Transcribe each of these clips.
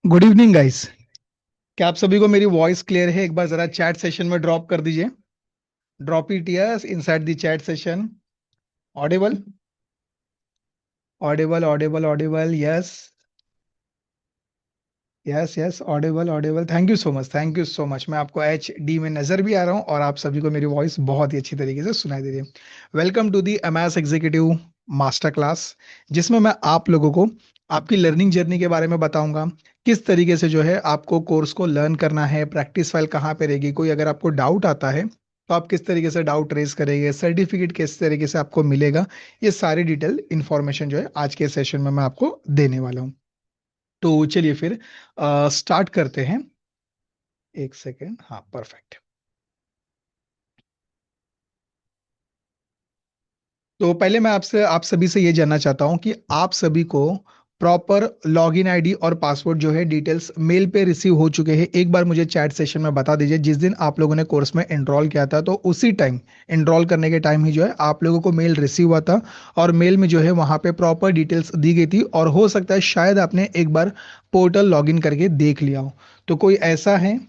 Good evening guys. क्या आप सभी को मेरी वॉइस क्लियर है? एक बार जरा चैट सेशन में ड्रॉप कर दीजिए। Drop it yes inside the chat session. Audible Audible Audible Audible yes. Yes yes Audible Audible. Thank you so much, thank you so much. मैं आपको एच डी में नजर भी आ रहा हूँ और आप सभी को मेरी वॉइस बहुत ही अच्छी तरीके से सुनाई दे रही है। Welcome to the MS executive master class, जिसमें मैं आप लोगों को आपकी लर्निंग जर्नी के बारे में बताऊंगा। किस तरीके से जो है आपको कोर्स को लर्न करना है, प्रैक्टिस फाइल कहाँ पे रहेगी, कोई अगर आपको डाउट आता है तो आप किस तरीके से डाउट रेज करेंगे, सर्टिफिकेट किस तरीके से आपको मिलेगा। ये सारी डिटेल इंफॉर्मेशन जो है आज के सेशन में मैं आपको देने वाला हूँ। तो चलिए फिर स्टार्ट करते हैं। एक सेकेंड, हाँ परफेक्ट। तो पहले मैं आपसे आप सभी से ये जानना चाहता हूँ कि आप सभी को प्रॉपर लॉगिन आईडी और पासवर्ड जो है डिटेल्स मेल पे रिसीव हो चुके हैं? एक बार मुझे चैट सेशन में बता दीजिए। जिस दिन आप लोगों ने कोर्स में एनरोल किया था तो उसी टाइम, एनरोल करने के टाइम ही जो है आप लोगों को मेल रिसीव हुआ था और मेल में जो है वहां पे प्रॉपर डिटेल्स दी गई थी और हो सकता है शायद आपने एक बार पोर्टल लॉगिन करके देख लिया हो। तो कोई ऐसा है?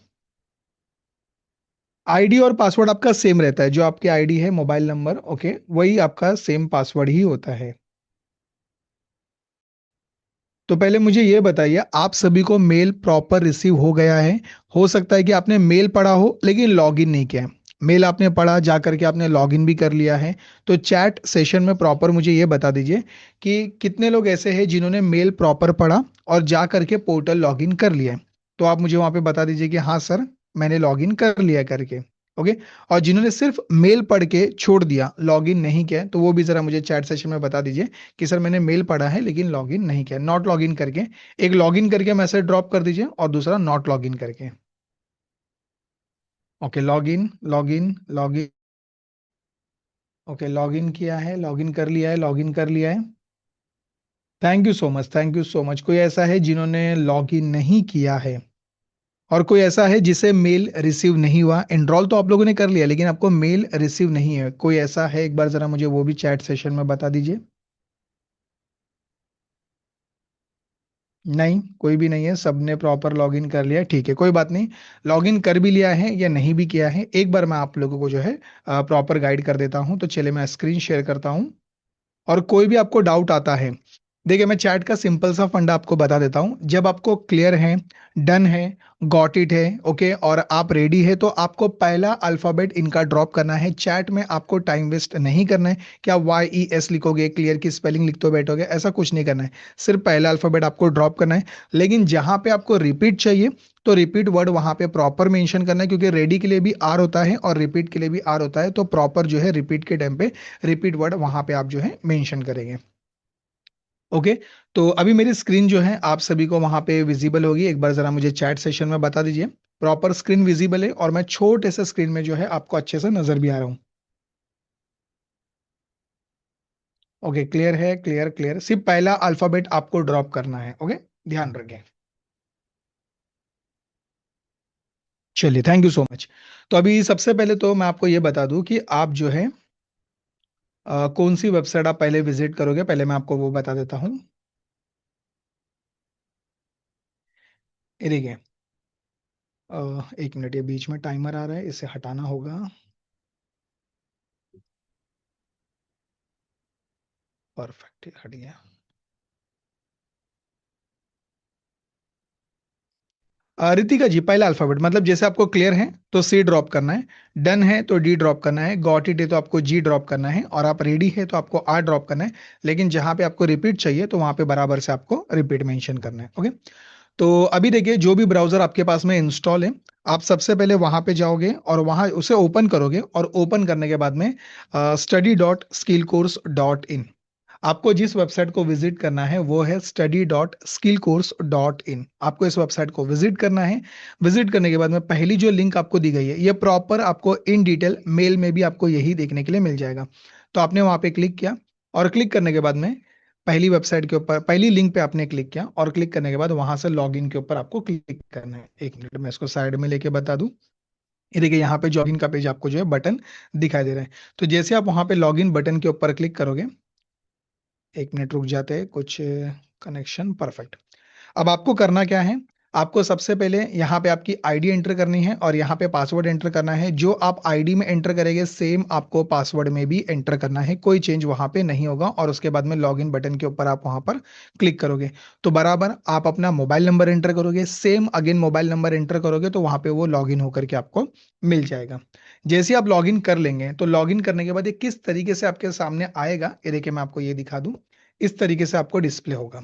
आईडी और पासवर्ड आपका सेम रहता है, जो आपकी आईडी है, मोबाइल नंबर, ओके, वही आपका सेम पासवर्ड ही होता है। तो पहले मुझे ये बताइए, आप सभी को मेल प्रॉपर रिसीव हो गया है? हो सकता है कि आपने मेल पढ़ा हो लेकिन लॉगिन नहीं किया है। मेल आपने पढ़ा, जा करके आपने लॉगिन भी कर लिया है। तो चैट सेशन में प्रॉपर मुझे ये बता दीजिए कि कितने लोग ऐसे हैं जिन्होंने मेल प्रॉपर पढ़ा और जा करके पोर्टल लॉगिन कर लिया है। तो आप मुझे वहां पे बता दीजिए कि हाँ सर, मैंने लॉगिन कर लिया करके। ओके। और जिन्होंने सिर्फ मेल पढ़ के छोड़ दिया, लॉगिन नहीं किया, तो वो भी जरा मुझे चैट सेशन में बता दीजिए कि सर मैंने मेल पढ़ा है लेकिन लॉगिन नहीं किया, नॉट लॉगिन करके। एक लॉगिन करके मैसेज ड्रॉप कर दीजिए और दूसरा नॉट लॉगिन करके। Okay, login login login. Okay, login किया है, लॉगिन कर लिया है, लॉगिन कर लिया है। Thank you so much, thank you so much. कोई ऐसा है जिन्होंने लॉगिन नहीं किया है? और कोई ऐसा है जिसे मेल रिसीव नहीं हुआ? एनरोल तो आप लोगों ने कर लिया लेकिन आपको मेल रिसीव नहीं है, कोई ऐसा है? एक बार जरा मुझे वो भी चैट सेशन में बता दीजिए। नहीं, कोई भी नहीं है, सबने प्रॉपर लॉगिन कर लिया है, ठीक है, कोई बात नहीं। लॉगिन कर भी लिया है या नहीं भी किया है, एक बार मैं आप लोगों को जो है प्रॉपर गाइड कर देता हूं। तो चलिए मैं स्क्रीन शेयर करता हूं। और कोई भी आपको डाउट आता है, देखिए मैं चैट का सिंपल सा फंडा आपको बता देता हूं। जब आपको क्लियर है, डन है, गॉट इट है, ओके, और आप रेडी है, तो आपको पहला अल्फाबेट इनका ड्रॉप करना है। चैट में आपको टाइम वेस्ट नहीं करना है। क्या वाई ई एस लिखोगे, क्लियर की स्पेलिंग लिखते बैठोगे, ऐसा कुछ नहीं करना है। सिर्फ पहला अल्फाबेट आपको ड्रॉप करना है। लेकिन जहां पे आपको रिपीट चाहिए तो रिपीट वर्ड वहां पे प्रॉपर मेंशन करना है, क्योंकि रेडी के लिए भी आर होता है और रिपीट के लिए भी आर होता है। तो प्रॉपर जो है रिपीट के टाइम पे रिपीट वर्ड वहां पे आप जो है मेंशन करेंगे। ओके। तो अभी मेरी स्क्रीन जो है आप सभी को वहां पे विजिबल होगी। एक बार जरा मुझे चैट सेशन में बता दीजिए प्रॉपर स्क्रीन विजिबल है और मैं छोटे से स्क्रीन में जो है आपको अच्छे से नजर भी आ रहा हूँ। ओके, क्लियर है, क्लियर क्लियर। सिर्फ पहला अल्फाबेट आपको ड्रॉप करना है, ओके, ध्यान रखें। चलिए, थैंक यू सो मच। तो अभी सबसे पहले तो मैं आपको ये बता दूं कि आप जो है कौन सी वेबसाइट आप पहले विजिट करोगे, पहले मैं आपको वो बता देता हूँ। ये देखिए, एक मिनट, ये बीच में टाइमर आ रहा है, इसे हटाना होगा। परफेक्ट, हट गया। रितिका जी, पहला अल्फाबेट मतलब जैसे आपको क्लियर है तो सी ड्रॉप करना है, डन है तो डी ड्रॉप करना है, गॉट इट है तो आपको जी ड्रॉप करना है, और आप रेडी है तो आपको आर ड्रॉप करना है। लेकिन जहां पे आपको रिपीट चाहिए तो वहां पे बराबर से आपको रिपीट मेंशन करना है, ओके। तो अभी देखिए, जो भी ब्राउजर आपके पास में इंस्टॉल है, आप सबसे पहले वहां पे जाओगे और वहां उसे ओपन करोगे, और ओपन करने के बाद में study.skillcourse.in, आपको जिस वेबसाइट को विजिट करना है वो है study.skillcourse.in। आपको इस वेबसाइट को विजिट करना है। विजिट करने के बाद में पहली जो लिंक आपको दी गई है, ये प्रॉपर आपको इन डिटेल मेल में भी आपको यही देखने के लिए मिल जाएगा। तो आपने वहां पे क्लिक किया और क्लिक करने के बाद में पहली वेबसाइट के ऊपर, पहली लिंक पे आपने क्लिक किया और क्लिक करने के बाद वहां से लॉगिन के ऊपर आपको क्लिक करना है। एक मिनट मैं इसको साइड में लेके बता दूं। ये देखिए, यहाँ पे लॉगिन का पेज आपको जो है बटन दिखाई दे रहा है। तो जैसे आप वहां पे लॉगिन बटन के ऊपर क्लिक करोगे, एक मिनट रुक जाते हैं, कुछ कनेक्शन, परफेक्ट। अब आपको करना क्या है, आपको सबसे पहले यहाँ पे आपकी आईडी एंटर करनी है और यहाँ पे पासवर्ड एंटर करना है। जो आप आईडी में एंटर करेंगे सेम आपको पासवर्ड में भी एंटर करना है, कोई चेंज वहाँ पे नहीं होगा। और उसके बाद में लॉगिन बटन के ऊपर आप वहाँ पर क्लिक करोगे तो बराबर आप अपना मोबाइल नंबर एंटर करोगे, same again mobile number enter करोगे तो वहाँ पे वो लॉगिन होकर के आपको मिल जाएगा। जैसे आप लॉगिन कर लेंगे तो लॉगिन करने के बाद ये किस तरीके से आपके सामने आएगा, ये देखिए मैं आपको ये दिखा दूं। इस तरीके से आपको डिस्प्ले होगा।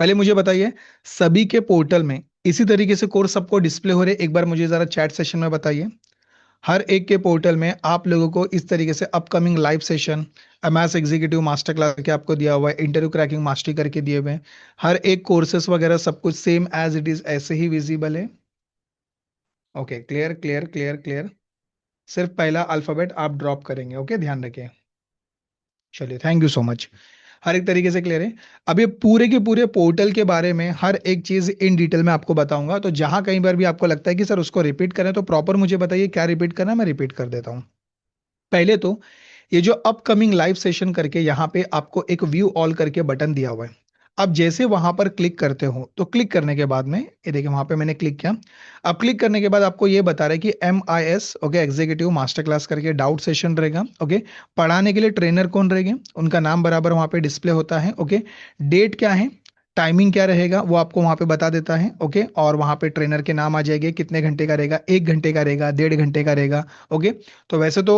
पहले मुझे बताइए, सभी के पोर्टल में इसी तरीके से कोर्स सबको डिस्प्ले हो रहे, एक बार मुझे जरा चैट सेशन में बताइए। हर एक के पोर्टल में आप लोगों को इस तरीके से upcoming live session, MS executive master class के आपको दिया हुआ है, इंटरव्यू क्रैकिंग मास्टरी करके दिए हुए हैं। हर एक कोर्सेस वगैरह सब कुछ सेम एज इट इज ऐसे ही विजिबल है। Okay, clear clear clear clear. सिर्फ पहला अल्फाबेट आप ड्रॉप करेंगे, ओके, ध्यान रखिए। चलिए, थैंक यू सो मच। हर एक तरीके से क्लियर है। अब ये पूरे के पूरे पोर्टल के बारे में हर एक चीज इन डिटेल में आपको बताऊंगा, तो जहां कहीं बार भी आपको लगता है कि सर उसको रिपीट करें तो प्रॉपर मुझे बताइए क्या रिपीट करना है, मैं रिपीट कर देता हूं। पहले तो ये जो अपकमिंग लाइव सेशन करके यहाँ पे आपको एक व्यू ऑल करके बटन दिया हुआ है। अब जैसे वहां पर क्लिक करते हो तो क्लिक करने के बाद में ये देखिए वहां पे मैंने क्लिक किया। अब क्लिक करने के बाद आपको ये बता रहा है कि MIS, okay, executive master class करके डाउट सेशन रहेगा। ओके, पढ़ाने के लिए ट्रेनर कौन रहेंगे उनका नाम बराबर वहां पे डिस्प्ले होता है। ओके, डेट क्या है, टाइमिंग क्या रहेगा वो आपको वहां पे बता देता है। ओके, और वहां पे ट्रेनर के नाम आ जाएंगे, कितने घंटे का रहेगा, 1 घंटे का रहेगा, 1.5 घंटे का रहेगा। ओके, तो वैसे तो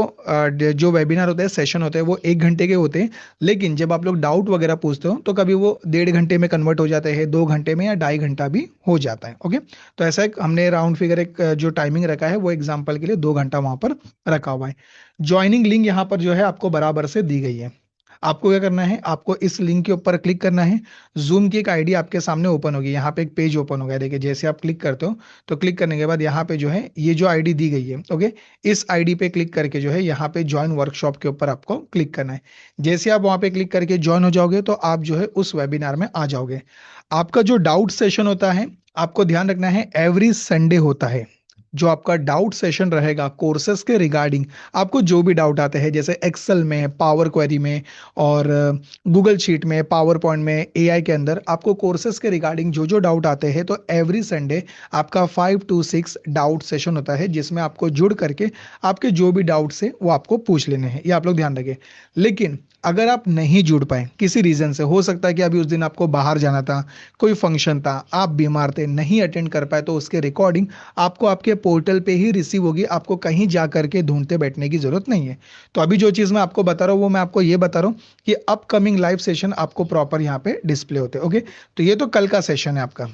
जो वेबिनार होते हैं, सेशन होते हैं, वो 1 घंटे के होते हैं। लेकिन जब आप लोग डाउट वगैरह पूछते हो तो कभी वो 1.5 घंटे में कन्वर्ट हो जाते हैं, 2 घंटे में, या 2.5 घंटा भी हो जाता है। ओके, तो ऐसा एक हमने राउंड फिगर एक जो टाइमिंग रखा है वो एग्जाम्पल के लिए 2 घंटा वहां पर रखा हुआ है। ज्वाइनिंग लिंक यहाँ पर जो है आपको बराबर से दी गई है। आपको क्या करना है, आपको इस लिंक के ऊपर क्लिक करना है। जूम की एक आईडी आपके सामने ओपन होगी, यहाँ पे एक पेज ओपन हो गया, देखिए जैसे आप क्लिक करते हो तो क्लिक करने के बाद यहाँ पे जो है ये जो आईडी दी गई है, ओके, इस आईडी पे क्लिक करके जो है यहाँ पे ज्वाइन वर्कशॉप के ऊपर आपको क्लिक करना है। जैसे आप वहाँ पे क्लिक करके ज्वाइन हो जाओगे तो आप जो है उस वेबिनार में आ जाओगे। आपका जो डाउट सेशन होता है, आपको ध्यान रखना है एवरी संडे होता है। जो आपका डाउट सेशन रहेगा कोर्सेस के रिगार्डिंग, आपको जो भी डाउट आते हैं जैसे एक्सेल में, पावर क्वेरी में, और गूगल शीट में, पावर पॉइंट में, AI के अंदर आपको कोर्सेज के रिगार्डिंग जो जो डाउट आते हैं, तो एवरी संडे आपका 5 to 6 डाउट सेशन होता है जिसमें आपको जुड़ करके आपके जो भी डाउट्स है वो आपको पूछ लेने हैं, ये आप लोग ध्यान रखें। लेकिन अगर आप नहीं जुड़ पाए किसी रीजन से, हो सकता है कि अभी उस दिन आपको बाहर जाना था, कोई फंक्शन था, आप बीमार थे, नहीं अटेंड कर पाए, तो उसके रिकॉर्डिंग आपको आपके पोर्टल पे ही रिसीव होगी, आपको कहीं जा करके ढूंढते बैठने की जरूरत नहीं है। तो अभी जो चीज़ मैं आपको बता रहा हूँ वो मैं आपको ये बता रहा हूँ कि अपकमिंग लाइव सेशन आपको प्रॉपर यहाँ पे डिस्प्ले होते हैं। ओके, तो ये तो कल का सेशन है आपका।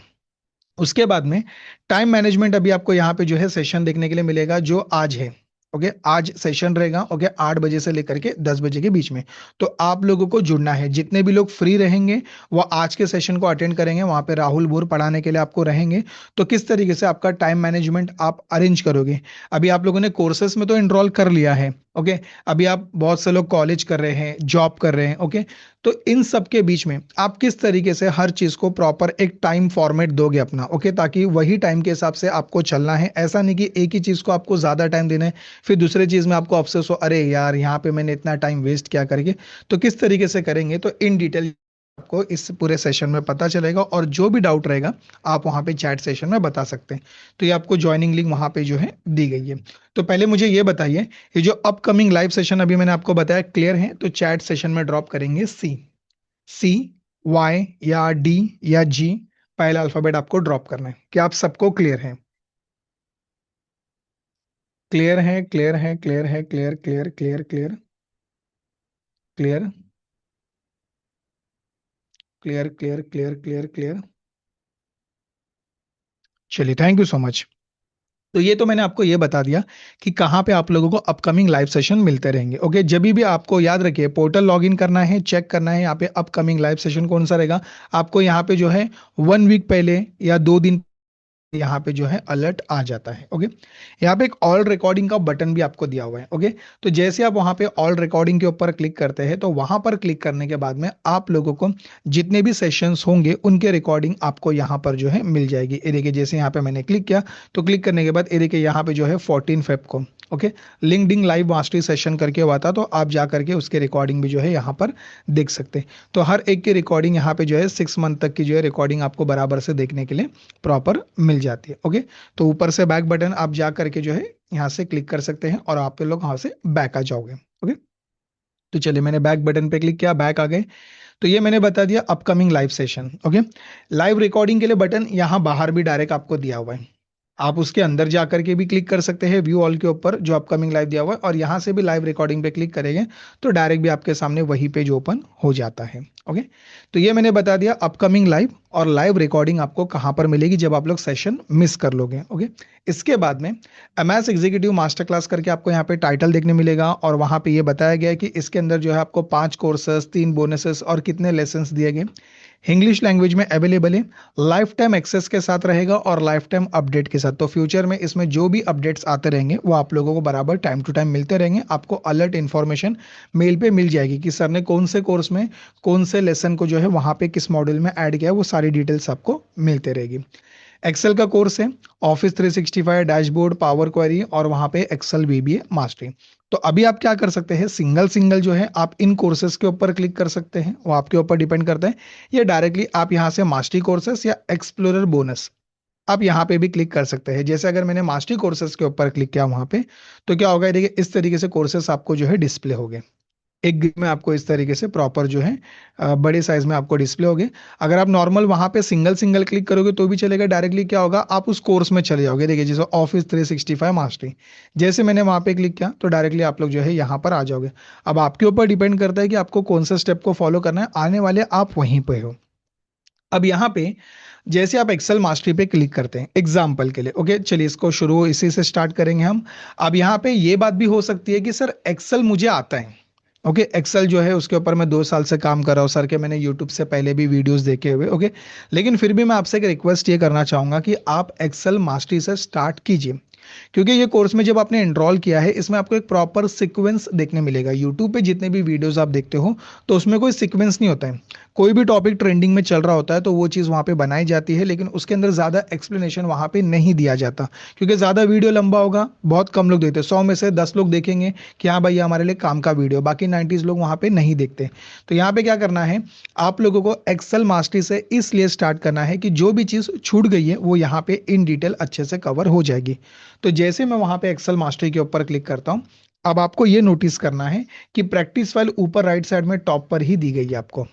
उसके बाद में टाइम मैनेजमेंट अभी आपको यहाँ पे जो है सेशन देखने के लिए मिलेगा जो आज है। ओके, आज सेशन रहेगा, ओके, 8 बजे से लेकर के 10 बजे के बीच में। तो आप लोगों को जुड़ना है, जितने भी लोग फ्री रहेंगे वो आज के सेशन को अटेंड करेंगे, वहां पे राहुल भूर पढ़ाने के लिए आपको रहेंगे। तो किस तरीके से आपका टाइम मैनेजमेंट आप अरेंज करोगे। अभी आप लोगों ने कोर्सेस में तो एनरोल कर लिया है। ओके, अभी आप बहुत से लोग कॉलेज कर रहे हैं, जॉब कर रहे हैं। ओके, तो इन सब के बीच में आप किस तरीके से हर चीज को प्रॉपर एक टाइम फॉर्मेट दोगे अपना, ओके, ताकि वही टाइम के हिसाब से आपको चलना है। ऐसा नहीं कि एक ही चीज को आपको ज्यादा टाइम देना है, फिर दूसरे चीज में आपको अफसोस हो, अरे यार यहाँ पे मैंने इतना टाइम वेस्ट क्या करके। तो किस तरीके से करेंगे तो इन डिटेल आपको इस पूरे सेशन में पता चलेगा, और जो भी डाउट रहेगा आप वहां पे चैट सेशन में बता सकते हैं। तो ये आपको ज्वाइनिंग लिंक वहां पे जो है दी गई है। तो पहले मुझे ये बताइए, ये जो अपकमिंग लाइव सेशन अभी मैंने आपको बताया क्लियर है, तो चैट सेशन में ड्रॉप करेंगे CY या D या G, पहला अल्फाबेट आपको ड्रॉप करना है। क्या आप सबको क्लियर है? क्लियर है, क्लियर है, क्लियर है, clear clear clear clear clear clear clear clear clear clear. चलिए, थैंक यू सो मच। तो ये तो मैंने आपको ये बता दिया कि कहाँ पे आप लोगों को अपकमिंग लाइव सेशन मिलते रहेंगे। ओके, जब भी आपको याद रखिए पोर्टल लॉगिन करना है, चेक करना है यहाँ पे अपकमिंग लाइव सेशन कौन सा रहेगा। आपको यहाँ पे जो है 1 वीक पहले या 2 दिन यहाँ पे जो है अलर्ट आ जाता है। ओके, यहाँ पे एक ऑल रिकॉर्डिंग का बटन भी आपको दिया हुआ है। ओके, तो जैसे आप वहाँ पे ऑल रिकॉर्डिंग के ऊपर क्लिक करते हैं तो वहाँ पर क्लिक करने के बाद में आप लोगों को जितने भी सेशंस होंगे उनके रिकॉर्डिंग आपको यहाँ पर जो है मिल जाएगी। ये देखिए, जैसे यहाँ पे मैंने क्लिक किया तो क्लिक करने के बाद ये देखिए यहाँ पे जो है 14 फेब को okay LinkedIn live mastery session करके हुआ था, तो आप जा करके उसके रिकॉर्डिंग भी जो है यहाँ पर देख सकते हैं। तो हर एक की रिकॉर्डिंग यहाँ पे जो है 6 मंथ तक की जो है रिकॉर्डिंग आपको बराबर से देखने के लिए प्रॉपर मिल जाती है। ओके, तो ऊपर से बैक बटन आप जा करके जो है यहाँ से क्लिक कर सकते हैं और आप लोग वहां से बैक आ जाओगे। ओके, तो चलिए मैंने बैक बटन पे क्लिक किया, बैक आ गए। तो ये मैंने बता दिया upcoming live session. Okay, live recording के लिए बटन यहाँ बाहर भी डायरेक्ट आपको दिया हुआ है, आप उसके अंदर जा करके भी क्लिक कर सकते हैं व्यू ऑल के ऊपर जो अपकमिंग लाइव दिया हुआ है, और यहाँ से भी लाइव रिकॉर्डिंग पे क्लिक करेंगे तो डायरेक्ट भी आपके सामने वही पेज ओपन हो जाता है। ओके, तो ये मैंने बता दिया अपकमिंग लाइव और लाइव रिकॉर्डिंग आपको कहाँ पर मिलेगी जब आप लोग सेशन मिस कर लोगे। ओके, इसके बाद में एमएस एग्जीक्यूटिव मास्टर क्लास करके आपको यहाँ पे टाइटल देखने मिलेगा, और वहाँ पे ये बताया गया है कि इसके अंदर जो है आपको 5 कोर्सेस, 3 बोनसेस और कितने लेसन दिए गए, इंग्लिश लैंग्वेज में अवेलेबल है, लाइफ टाइम एक्सेस के साथ रहेगा और लाइफ टाइम अपडेट के साथ। तो फ्यूचर में इसमें जो भी अपडेट्स आते रहेंगे वो आप लोगों को बराबर टाइम टू टाइम मिलते रहेंगे। आपको अलर्ट इन्फॉर्मेशन मेल पे मिल जाएगी कि सर ने कौन से कोर्स में कौन से लेसन को जो है वहां पे किस मॉड्यूल में ऐड किया है, वो सारी डिटेल्स आपको मिलते रहेगी। एक्सेल का कोर्स है, ऑफिस 365, डैशबोर्ड, पावर क्वेरी और वहां पे एक्सेल वीबीए मास्टरी। तो अभी आप क्या कर सकते हैं, सिंगल सिंगल जो है आप इन कोर्सेज के ऊपर क्लिक कर सकते हैं, वो आपके ऊपर डिपेंड करता है, या डायरेक्टली आप यहाँ से मास्टरी कोर्सेज या एक्सप्लोरर बोनस आप यहाँ पे भी क्लिक कर सकते हैं। जैसे अगर मैंने मास्टरी कोर्सेज के ऊपर क्लिक किया वहां पे, तो क्या होगा, देखिए इस तरीके से कोर्सेज आपको जो है डिस्प्ले हो गए, एक गिग में आपको इस तरीके से प्रॉपर जो है बड़े साइज में आपको डिस्प्ले होगे। अगर आप नॉर्मल वहां पे सिंगल सिंगल क्लिक करोगे तो भी चलेगा, डायरेक्टली क्या होगा आप उस कोर्स में चले जाओगे। देखिए जैसे ऑफिस 365 मास्टरी, जैसे मैंने वहां पे क्लिक किया तो डायरेक्टली आप लोग जो है यहाँ पर आ जाओगे। अब आपके ऊपर डिपेंड करता है कि आपको कौन सा स्टेप को फॉलो करना है, आने वाले आप वहीं पे हो। अब यहाँ पे जैसे आप एक्सेल मास्टरी पे क्लिक करते हैं एग्जाम्पल के लिए, ओके चलिए इसको शुरू इसी से स्टार्ट करेंगे हम। अब यहाँ पे ये बात भी हो सकती है कि सर एक्सेल मुझे आता है, ओके एक्सेल जो है उसके ऊपर मैं 2 साल से काम कर रहा हूँ सर के, मैंने यूट्यूब से पहले भी वीडियोस देखे हुए। ओके, लेकिन फिर भी मैं आपसे एक रिक्वेस्ट ये करना चाहूंगा कि आप एक्सेल मास्टरी से स्टार्ट कीजिए, क्योंकि ये कोर्स में जब आपने एनरोल किया है इसमें आपको एक प्रॉपर सीक्वेंस देखने मिलेगा। यूट्यूब पे जितने भी वीडियोस आप देखते हो तो उसमें कोई सीक्वेंस नहीं होता है, कोई भी टॉपिक ट्रेंडिंग में चल रहा होता है तो वो चीज़ वहाँ पे बनाई जाती है, लेकिन उसके अंदर ज़्यादा एक्सप्लेनेशन वहाँ पे नहीं दिया जाता, क्योंकि ज़्यादा वीडियो लंबा होगा, बहुत कम लोग देखते हैं, 100 में से 10 लोग देखेंगे कि हाँ भाई ये हमारे लिए काम का वीडियो, बाकी 90 लोग वहाँ पे नहीं देखते। तो यहाँ पे क्या करना है, आप लोगों को एक्सेल मास्टरी से इसलिए स्टार्ट करना है कि जो भी चीज़ छूट गई है वो यहाँ पे इन डिटेल अच्छे से कवर हो जाएगी। तो जैसे मैं वहां पे एक्सेल मास्टरी के ऊपर क्लिक करता हूं, अब आपको ये नोटिस करना है कि प्रैक्टिस फाइल ऊपर राइट साइड में टॉप पर ही दी गई है आपको।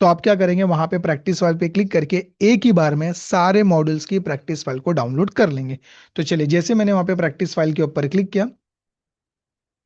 तो आप क्या करेंगे, वहां पे प्रैक्टिस फाइल पे क्लिक करके एक ही बार में सारे मॉड्यूल्स की प्रैक्टिस फाइल को डाउनलोड कर लेंगे। तो चलिए जैसे मैंने वहां पे प्रैक्टिस फाइल के ऊपर क्लिक किया,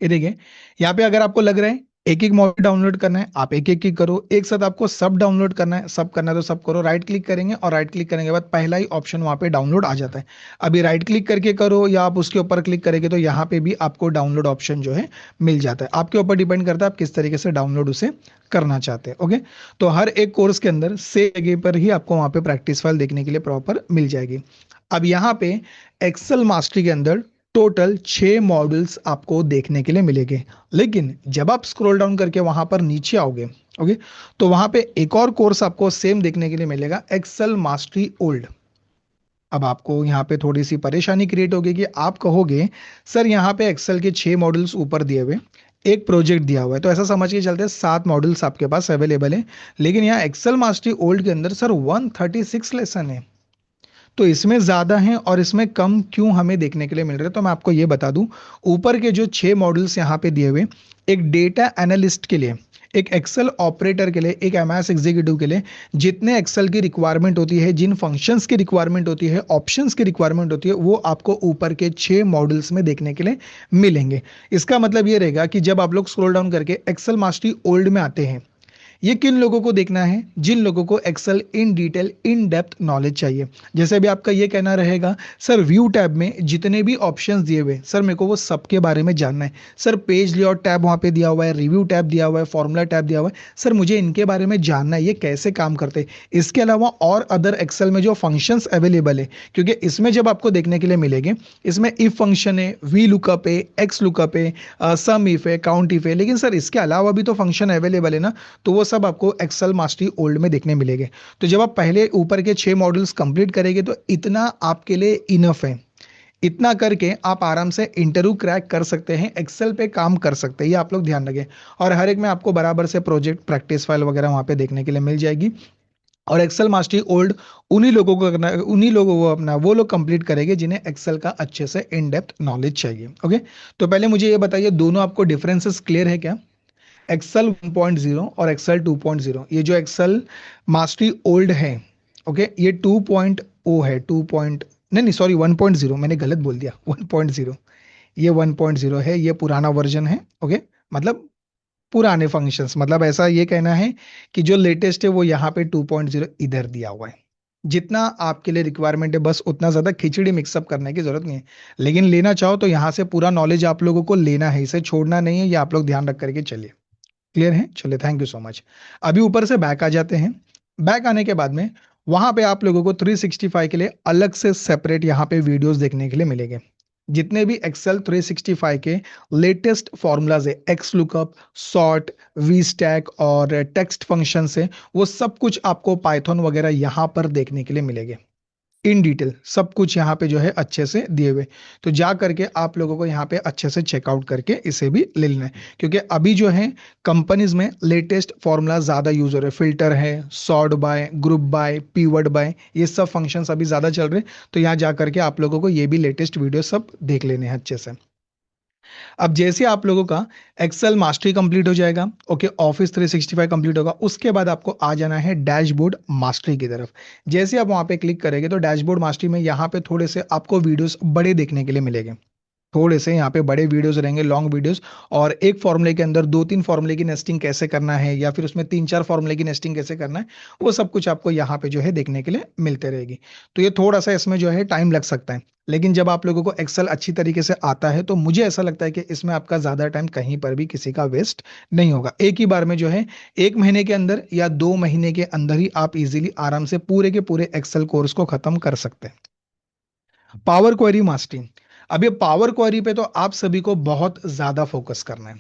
ये देखिए यहाँ पे अगर आपको लग रहा है एक एक मॉड्यूल डाउनलोड करना है आप एक एक की करो, एक साथ आपको सब डाउनलोड करना है, सब करना है तो सब करो, राइट क्लिक करेंगे और राइट क्लिक करने के बाद पहला ही ऑप्शन वहां पे डाउनलोड आ जाता है। अभी राइट क्लिक करके करो या आप उसके ऊपर क्लिक करेंगे तो यहाँ पे भी आपको डाउनलोड ऑप्शन जो है मिल जाता है। आपके ऊपर डिपेंड करता है आप किस तरीके से डाउनलोड उसे करना चाहते हैं। ओके, तो हर एक कोर्स के अंदर से जगह पर ही आपको वहां पे प्रैक्टिस फाइल देखने के लिए प्रॉपर मिल जाएगी। अब यहाँ पे एक्सेल मास्टरी के अंदर टोटल 6 मॉड्यूल्स आपको देखने के लिए मिलेंगे, लेकिन जब आप स्क्रॉल डाउन करके वहां पर नीचे आओगे, ओके, तो वहां पे एक और कोर्स आपको सेम देखने के लिए मिलेगा, एक्सेल मास्टरी ओल्ड। अब आपको यहाँ पे थोड़ी सी परेशानी क्रिएट होगी कि आप कहोगे सर यहाँ पे एक्सेल के 6 मॉड्यूल्स ऊपर दिए हुए, एक प्रोजेक्ट दिया हुआ है, तो ऐसा समझ के चलते हैं 7 मॉड्यूल्स आपके पास अवेलेबल है, लेकिन यहाँ एक्सेल मास्टरी ओल्ड के अंदर सर 136 लेसन है, तो इसमें ज्यादा है और इसमें कम क्यों हमें देखने के लिए मिल रहे हैं। तो मैं आपको ये बता दूं, ऊपर के जो 6 मॉड्यूल्स यहाँ पे दिए हुए, एक डेटा एनालिस्ट के लिए, एक एक्सेल ऑपरेटर के लिए, एक एमएस एग्जीक्यूटिव के लिए जितने एक्सेल की रिक्वायरमेंट होती है, जिन फंक्शंस की रिक्वायरमेंट होती है, ऑप्शंस की रिक्वायरमेंट होती है, वो आपको ऊपर के 6 मॉड्यूल्स में देखने के लिए मिलेंगे। इसका मतलब ये रहेगा कि जब आप लोग स्क्रॉल डाउन करके एक्सेल मास्टरी ओल्ड में आते हैं, ये किन लोगों को देखना है? जिन लोगों को Excel in detail in depth knowledge चाहिए। जैसे अभी आपका ये कहना रहेगा, सर व्यू टैब में जितने भी ऑप्शंस दिए हुए सर मेरे को वो सबके बारे में जानना है। सर पेज लेआउट टैब वहाँ पे दिया हुआ है, रिव्यू टैब दिया हुआ है, फॉर्मूला टैब दिया हुआ है, सर मुझे इनके बारे में जानना है, ये कैसे काम करते हैं। इसके अलावा और अदर एक्सेल में जो फंक्शंस अवेलेबल है, क्योंकि इसमें जब आपको देखने के लिए मिलेंगे, इसमें इफ फंक्शन है, वी लुकअप है, एक्स लुकअप है, सम इफ है, काउंट इफ है, लेकिन सर इसके अलावा भी तो फंक्शन अवेलेबल है ना। तो वो सब आपको एक्सेल मास्टरी ओल्ड में देखने मिलेंगे। तो जब आप पहले ऊपर के 6 मॉड्यूल्स कंप्लीट करेंगे तो इतना आपके लिए इनफ है। इतना करके आप आराम से इंटरव्यू क्रैक कर सकते हैं, एक्सेल पे काम कर सकते हैं, ये आप लोग ध्यान रखें। और हर एक में आपको बराबर से प्रोजेक्ट प्रैक्टिस फाइल वगैरह वहां पे देखने के लिए मिल जाएगी। और एक्सेल मास्टरी ओल्ड उन्हीं लोगों को करना, उन्हीं लोगों को अपना वो लोग कंप्लीट करेंगे जिन्हें एक्सेल का अच्छे से इन डेप्थ नॉलेज चाहिए। ओके, तो पहले मुझे ये बताइए, दोनों आपको डिफरेंसेस क्लियर है क्या? एक्सेल 1.0 और एक्सेल 2.0, ये जो एक्सेल मास्टरी ओल्ड है, ओके, ये 2.0 है, 2 पॉइंट, नहीं नहीं सॉरी 1.0, मैंने गलत बोल दिया, 1.0। ये 1.0 है, ये पुराना वर्जन है। ओके, मतलब पुराने फंक्शंस, मतलब ऐसा ये कहना है कि जो लेटेस्ट है वो यहाँ पे 2.0 इधर दिया हुआ है। जितना आपके लिए रिक्वायरमेंट है बस उतना ज्यादा खिचड़ी मिक्सअप करने की जरूरत नहीं है। लेकिन लेना चाहो तो यहाँ से पूरा नॉलेज आप लोगों को लेना है, इसे छोड़ना नहीं है, ये आप लोग ध्यान रख करके चलिए। क्लियर है? चलिए, थैंक यू सो मच। अभी ऊपर से बैक आ जाते हैं। बैक आने के बाद में वहां पे आप लोगों को 365 के लिए अलग से सेपरेट यहाँ पे वीडियोस देखने के लिए मिलेंगे। जितने भी एक्सेल 365 के लेटेस्ट फॉर्मूलाज है, XLOOKUP, sort, VSTACK और टेक्स्ट फंक्शन है, वो सब कुछ आपको पाइथन वगैरह यहाँ पर देखने के लिए मिलेंगे। इन डिटेल सब कुछ यहाँ पे जो है अच्छे से दिए हुए। तो जा करके आप लोगों को यहाँ पे अच्छे से चेकआउट करके इसे भी ले लेना है, क्योंकि अभी जो है कंपनीज में लेटेस्ट फॉर्मूला ज्यादा यूज हो रहे हैं। फिल्टर है, sort by, group by, pivot by, ये सब फंक्शंस अभी ज्यादा चल रहे हैं। तो यहाँ जा करके आप लोगों को ये भी लेटेस्ट वीडियो सब देख लेने हैं अच्छे से। अब जैसे आप लोगों का एक्सेल मास्टरी कंप्लीट हो जाएगा, ओके, ऑफिस 365 कंप्लीट होगा, उसके बाद आपको आ जाना है डैशबोर्ड मास्टरी की तरफ। जैसे आप वहां पे क्लिक करेंगे तो डैशबोर्ड मास्टरी में यहाँ पे थोड़े से आपको वीडियोस बड़े देखने के लिए मिलेंगे। थोड़े से यहाँ पे बड़े वीडियोस रहेंगे, लॉन्ग वीडियोस। और एक फॉर्मूले के अंदर 2-3 फॉर्मूले की नेस्टिंग कैसे करना है, या फिर उसमें 3-4 फॉर्मूले की नेस्टिंग कैसे करना है, वो सब कुछ आपको यहाँ पे जो है देखने के लिए मिलते रहेगी। तो ये थोड़ा सा इसमें जो है टाइम लग सकता है, लेकिन जब आप लोगों को एक्सेल अच्छी तरीके से आता है तो मुझे ऐसा लगता है कि इसमें आपका ज्यादा टाइम कहीं पर भी किसी का वेस्ट नहीं होगा। एक ही बार में जो है 1 महीने के अंदर या 2 महीने के अंदर ही आप इजीली आराम से पूरे के पूरे एक्सेल कोर्स को खत्म कर सकते हैं। Power query mastering. अब ये पावर क्वेरी पे तो आप सभी को बहुत ज्यादा फोकस करना है,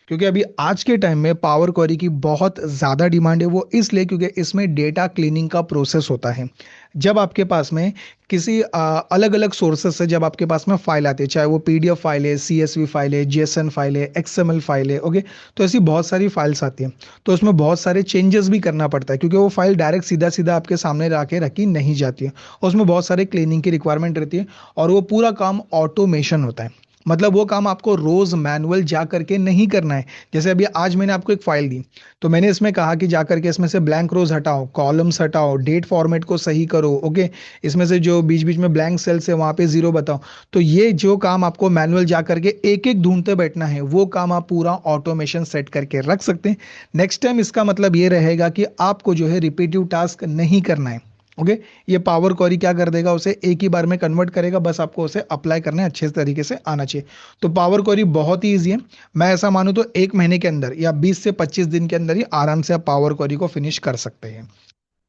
क्योंकि अभी आज के टाइम में पावर क्वेरी की बहुत ज़्यादा डिमांड है। वो इसलिए क्योंकि इसमें डेटा क्लीनिंग का प्रोसेस होता है। जब आपके पास में किसी अलग अलग सोर्सेस से जब आपके पास में फाइल आती है, चाहे वो पीडीएफ फाइल है, सीएसवी फाइल है, जेएसएन फाइल है, एक्सएमएल फाइल है, ओके, तो ऐसी बहुत सारी फाइल्स आती हैं। तो उसमें बहुत सारे चेंजेस भी करना पड़ता है, क्योंकि वो फाइल डायरेक्ट सीधा सीधा आपके सामने लाके रखी नहीं जाती है। और उसमें बहुत सारे क्लीनिंग की रिक्वायरमेंट रहती है। और वो पूरा काम ऑटोमेशन होता है, मतलब वो काम आपको रोज मैनुअल जा करके नहीं करना है। जैसे अभी आज मैंने आपको एक फाइल दी, तो मैंने इसमें कहा कि जा करके इसमें से ब्लैंक रोज हटाओ, कॉलम्स हटाओ, डेट फॉर्मेट को सही करो, ओके, इसमें से जो बीच बीच में ब्लैंक सेल्स है वहां पे जीरो बताओ। तो ये जो काम आपको मैनुअल जा करके एक एक ढूंढते बैठना है, वो काम आप पूरा ऑटोमेशन सेट करके रख सकते हैं। नेक्स्ट टाइम इसका मतलब ये रहेगा कि आपको जो है रिपीटिव टास्क नहीं करना है। ओके, ये पावर क्वेरी क्या कर देगा, उसे एक ही बार में कन्वर्ट करेगा, बस आपको उसे अप्लाई करना है, अच्छे तरीके से आना चाहिए। तो पावर क्वेरी बहुत ही ईजी है। मैं ऐसा मानूं तो 1 महीने के अंदर या 20 से 25 दिन के अंदर ही आराम से आप पावर क्वेरी को फिनिश कर सकते हैं।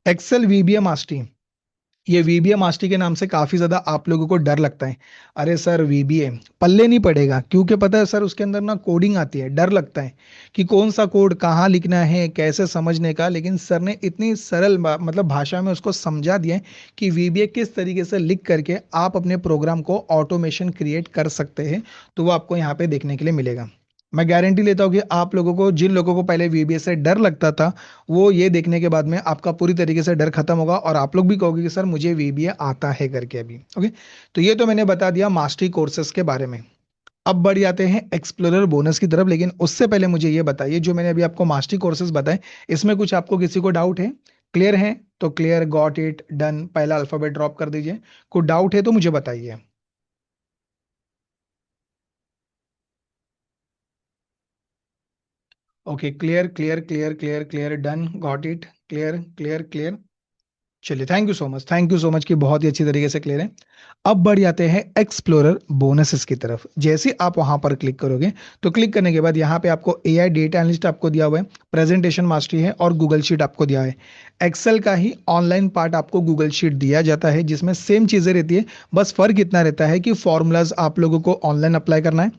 Excel VBA mastery. ये वीबीए मास्टरी के नाम से काफी ज्यादा आप लोगों को डर लगता है। अरे सर वीबीए पल्ले नहीं पड़ेगा, क्योंकि पता है सर उसके अंदर ना कोडिंग आती है, डर लगता है कि कौन सा कोड कहाँ लिखना है, कैसे समझने का। लेकिन सर ने इतनी सरल मतलब भाषा में उसको समझा दिया है कि वीबीए किस तरीके से लिख करके आप अपने प्रोग्राम को ऑटोमेशन क्रिएट कर सकते हैं। तो वो आपको यहाँ पे देखने के लिए मिलेगा। मैं गारंटी लेता हूँ कि आप लोगों को, जिन लोगों को पहले वीबीए से डर लगता था, वो ये देखने के बाद में आपका पूरी तरीके से डर खत्म होगा, और आप लोग भी कहोगे कि सर मुझे वीबीए आता है करके अभी। ओके, तो ये तो मैंने बता दिया मास्टरी कोर्सेज के बारे में। अब बढ़ जाते हैं एक्सप्लोरर बोनस की तरफ, लेकिन उससे पहले मुझे ये बताइए, जो मैंने अभी आपको मास्टरी कोर्सेज बताए, इसमें कुछ आपको किसी को डाउट है? क्लियर है तो क्लियर, गॉट इट, डन, पहला अल्फाबेट ड्रॉप कर दीजिए। कोई डाउट है तो मुझे बताइए। Okay, clear clear clear clear clear, done, got it, clear clear clear. चलिए, thank you so much, thank you so much कि बहुत ही अच्छी तरीके से क्लियर है। अब बढ़ जाते हैं एक्सप्लोरर बोनसेस की तरफ। जैसे ही आप वहां पर क्लिक करोगे, तो क्लिक करने के बाद यहाँ पे आपको एआई डेटा एनालिस्ट आपको दिया हुआ है, प्रेजेंटेशन मास्टरी है और गूगल शीट आपको दिया है। एक्सेल का ही ऑनलाइन पार्ट आपको गूगल शीट दिया जाता है, जिसमें सेम चीजें रहती है। बस फर्क इतना रहता है कि फॉर्मूलाज आप लोगों को ऑनलाइन अप्लाई करना है,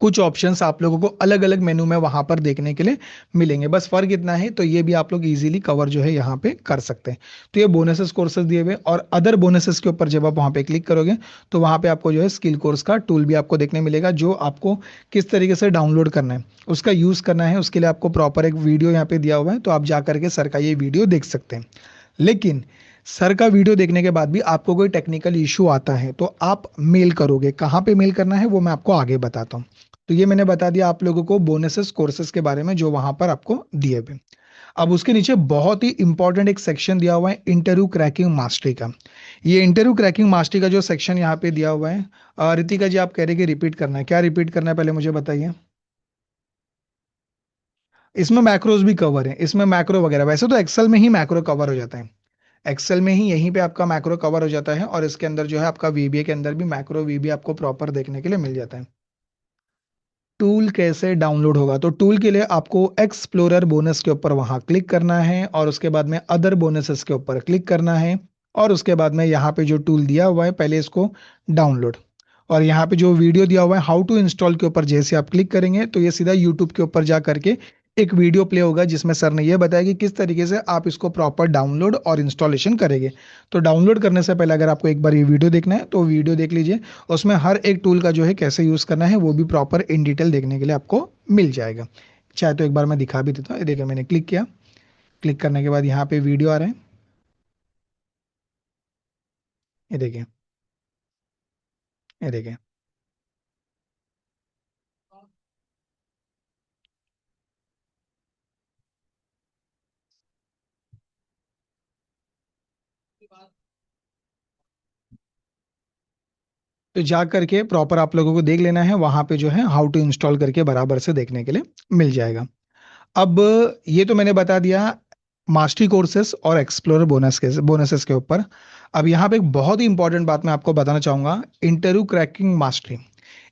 कुछ ऑप्शंस आप लोगों को अलग अलग मेनू में वहां पर देखने के लिए मिलेंगे, बस फर्क इतना है। तो ये भी आप लोग इजीली कवर जो है यहाँ पे कर सकते हैं। तो ये बोनसेस कोर्सेज दिए हुए, और अदर बोनसेस के ऊपर जब आप वहां पे क्लिक करोगे, तो वहां पे आपको जो है स्किल कोर्स का टूल भी आपको देखने मिलेगा, जो आपको किस तरीके से डाउनलोड करना है, उसका यूज करना है, उसके लिए आपको प्रॉपर एक वीडियो यहाँ पे दिया हुआ है, तो आप जा करके सर का ये वीडियो देख सकते हैं। लेकिन सर का वीडियो देखने के बाद भी आपको कोई टेक्निकल इशू आता है, तो आप मेल करोगे, कहाँ पे मेल करना है वो मैं आपको आगे बताता हूँ। तो ये मैंने बता दिया आप लोगों को बोनसेस कोर्सेज के बारे में जो वहां पर आपको दिए हुए। अब उसके नीचे बहुत ही इंपॉर्टेंट एक सेक्शन दिया हुआ है इंटरव्यू क्रैकिंग मास्टरी का। ये इंटरव्यू क्रैकिंग मास्टरी का जो सेक्शन यहाँ पे दिया हुआ है, रितिका जी आप कह रहे कि रिपीट करना है, क्या रिपीट करना है पहले मुझे बताइए। इसमें मैक्रोज भी कवर है, इसमें मैक्रो वगैरह, वैसे तो एक्सेल में ही मैक्रो कवर हो जाता है। एक्सेल में ही यहीं पे आपका मैक्रो कवर हो जाता है, और इसके अंदर जो है आपका वीबीए के अंदर भी मैक्रो वीबीए आपको प्रॉपर देखने के लिए मिल जाता है। टूल कैसे डाउनलोड होगा, तो टूल के लिए आपको एक्सप्लोरर बोनस के ऊपर वहां क्लिक करना है, और उसके बाद में अदर बोनसेस के ऊपर क्लिक करना है, और उसके बाद में यहाँ पे जो टूल दिया हुआ है पहले इसको डाउनलोड, और यहाँ पे जो वीडियो दिया हुआ है हाउ टू इंस्टॉल के ऊपर जैसे आप क्लिक करेंगे, तो ये सीधा यूट्यूब के ऊपर जा करके एक वीडियो प्ले होगा, जिसमें सर ने ये बताया कि किस तरीके से आप इसको प्रॉपर डाउनलोड और इंस्टॉलेशन करेंगे। तो डाउनलोड करने से पहले अगर आपको एक बार ये वीडियो देखना है, तो वीडियो देख लीजिए। उसमें हर एक टूल का जो है कैसे यूज करना है वो भी प्रॉपर इन डिटेल देखने के लिए आपको मिल जाएगा। चाहे तो एक बार मैं दिखा भी देता हूँ, ये देखिए मैंने क्लिक किया, क्लिक करने के बाद यहाँ पे वीडियो आ रहे हैं, ये देखिए, ये देखिए। तो जा करके प्रॉपर आप लोगों को देख लेना है, वहां पे जो है हाउ टू इंस्टॉल करके बराबर से देखने के लिए मिल जाएगा। अब ये तो मैंने बता दिया मास्टरी कोर्सेस और एक्सप्लोरर बोनसेस के ऊपर। अब यहाँ पे एक बहुत ही इंपॉर्टेंट बात मैं आपको बताना चाहूंगा, इंटरव्यू क्रैकिंग मास्टरी।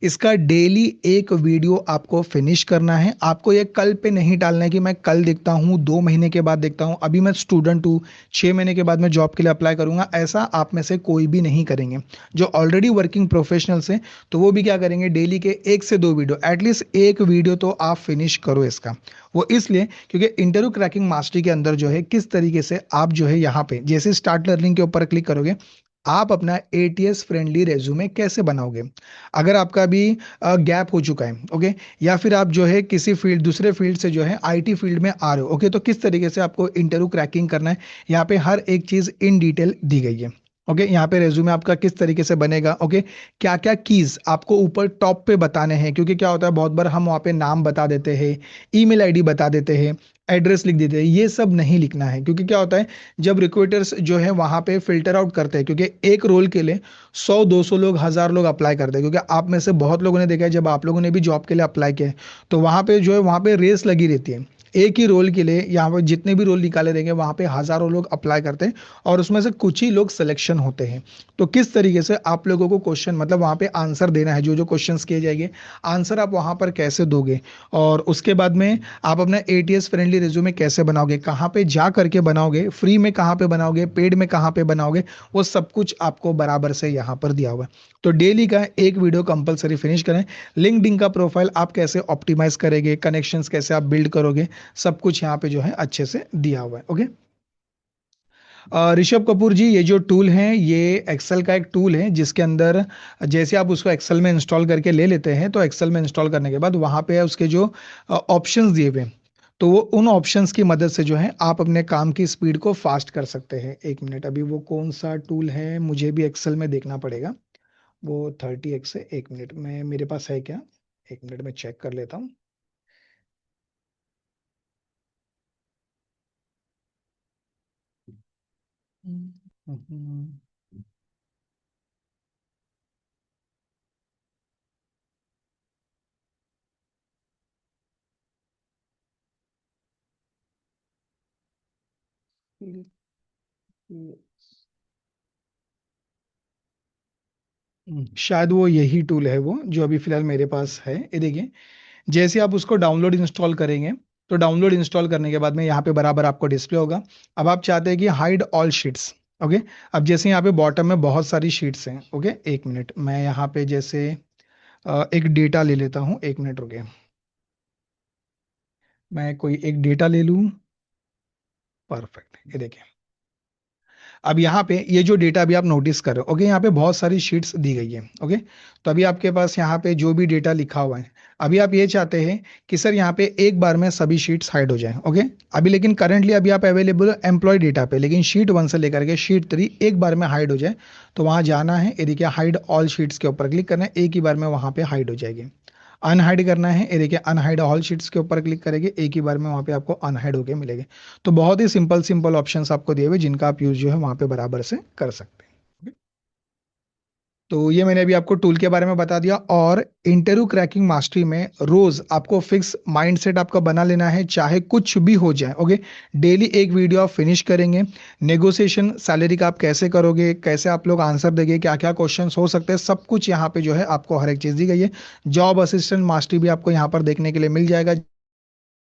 इसका डेली एक वीडियो आपको फिनिश करना है, आपको ये कल पे नहीं डालना है कि मैं कल देखता हूँ, 2 महीने के बाद देखता हूँ, अभी मैं स्टूडेंट हूँ, 6 महीने के बाद मैं जॉब के लिए अप्लाई करूंगा, ऐसा आप में से कोई भी नहीं करेंगे। जो ऑलरेडी वर्किंग प्रोफेशनल्स हैं, तो वो भी क्या करेंगे, डेली के 1 से 2 वीडियो, एटलीस्ट एक वीडियो तो आप फिनिश करो इसका। वो इसलिए क्योंकि इंटरव्यू क्रैकिंग मास्टरी के अंदर जो है किस तरीके से आप जो है यहाँ पे जैसे स्टार्ट लर्निंग के ऊपर क्लिक करोगे, आप अपना एटीएस फ्रेंडली रेज्यूमे कैसे बनाओगे। अगर आपका भी गैप हो चुका है, ओके, या फिर आप जो है किसी फील्ड दूसरे फील्ड से जो है आईटी फील्ड में आ रहे हो, ओके, तो किस तरीके से आपको इंटरव्यू क्रैकिंग करना है, यहाँ पे हर एक चीज इन डिटेल दी गई है। ओके, यहाँ पे रेज्यूमे आपका किस तरीके से बनेगा, ओके, क्या क्या कीज आपको ऊपर टॉप पे बताने हैं, क्योंकि क्या होता है बहुत बार हम वहाँ पे नाम बता देते हैं, ईमेल आईडी बता देते हैं, एड्रेस लिख देते हैं, ये सब नहीं लिखना है। क्योंकि क्या होता है जब रिक्रूटर्स जो है वहां पे फिल्टर आउट करते हैं, क्योंकि एक रोल के लिए 100 200 लोग 1000 लोग अप्लाई करते हैं, क्योंकि आप में से बहुत लोगों ने देखा है जब आप लोगों ने भी जॉब के लिए अप्लाई किया है, तो वहां पे जो है वहां पे रेस लगी रहती है। एक ही रोल के लिए यहाँ पर जितने भी रोल निकाले देंगे वहां पे हजारों लोग अप्लाई करते हैं, और उसमें से कुछ ही लोग सिलेक्शन होते हैं। तो किस तरीके से आप लोगों को क्वेश्चन मतलब वहां पे आंसर देना है, जो जो क्वेश्चंस किए जाएंगे, आंसर आप वहां पर कैसे दोगे, और उसके बाद में आप अपना एटीएस फ्रेंडली रिज्यूमे कैसे बनाओगे, कहाँ पे जा करके बनाओगे, फ्री में कहाँ पे बनाओगे, पेड में कहाँ पे बनाओगे, वो सब कुछ आपको बराबर से यहाँ पर दिया हुआ है। तो डेली का एक वीडियो कंपलसरी फिनिश करें। लिंक्डइन का प्रोफाइल आप कैसे ऑप्टिमाइज करेंगे, कनेक्शंस कैसे आप बिल्ड करोगे, सब कुछ यहाँ पे जो है अच्छे से दिया हुआ है। ओके, ऋषभ कपूर जी, ये जो टूल है ये एक्सेल का एक टूल है, जिसके अंदर जैसे आप उसको एक्सेल में इंस्टॉल करके ले लेते हैं, तो एक्सेल में इंस्टॉल करने के बाद वहां पे उसके जो ऑप्शंस दिए हुए हैं, तो वो उन ऑप्शंस की मदद से जो है आप अपने काम की स्पीड को फास्ट कर सकते हैं। 1 मिनट, अभी वो कौन सा टूल है मुझे भी एक्सेल में देखना पड़ेगा। वो 30x है, 1 मिनट में मेरे पास है क्या, 1 मिनट में चेक कर लेता हूँ। हम्म, हम्म, शायद वो यही टूल है वो जो अभी फिलहाल मेरे पास है। ये देखिए, जैसे आप उसको डाउनलोड इंस्टॉल करेंगे, तो डाउनलोड इंस्टॉल करने के बाद में यहाँ पे बराबर आपको डिस्प्ले होगा। अब आप चाहते हैं कि हाइड ऑल शीट्स। ओके। अब जैसे यहाँ पे बॉटम में बहुत सारी शीट्स हैं। ओके, एक मिनट, मैं यहाँ पे जैसे एक डेटा ले लेता हूँ। एक मिनट रुके, मैं कोई एक डेटा ले लूँ। परफेक्ट, ये देखिए। अब यहाँ पे ये जो डेटा अभी आप नोटिस कर रहे हो, ओके, यहाँ पे बहुत सारी शीट्स दी गई है। ओके, तो अभी आपके पास यहाँ पे जो भी डेटा लिखा हुआ है, अभी आप ये चाहते हैं कि सर यहाँ पे एक बार में सभी शीट्स हाइड हो जाए। ओके, अभी लेकिन करंटली अभी आप अवेलेबल एम्प्लॉय डेटा पे, लेकिन शीट 1 से लेकर के शीट 3 एक बार में हाइड हो जाए, तो वहां जाना है, ये देखिए हाइड ऑल शीट्स के ऊपर क्लिक करना है, एक ही बार में वहां पे हाइड हो जाएगी। अनहाइड करना है, ये देखिए अनहाइड ऑल शीट्स के ऊपर क्लिक करेंगे, एक ही बार में वहां पे आपको अनहाइड होके मिलेंगे। तो बहुत ही सिंपल सिंपल ऑप्शंस आपको दिए हुए, जिनका आप यूज जो है वहां पे बराबर से कर सकते हैं। तो ये मैंने अभी आपको टूल के बारे में बता दिया। और इंटरव्यू क्रैकिंग मास्टरी में रोज आपको फिक्स माइंडसेट आपका बना लेना है, चाहे कुछ भी हो जाए। ओके, डेली एक वीडियो आप फिनिश करेंगे। नेगोशिएशन सैलरी का आप कैसे करोगे, कैसे आप लोग आंसर देंगे, क्या क्या क्वेश्चंस हो सकते हैं, सब कुछ यहाँ पे जो है आपको हर एक चीज दी गई है। जॉब असिस्टेंट मास्टरी भी आपको यहाँ पर देखने के लिए मिल जाएगा।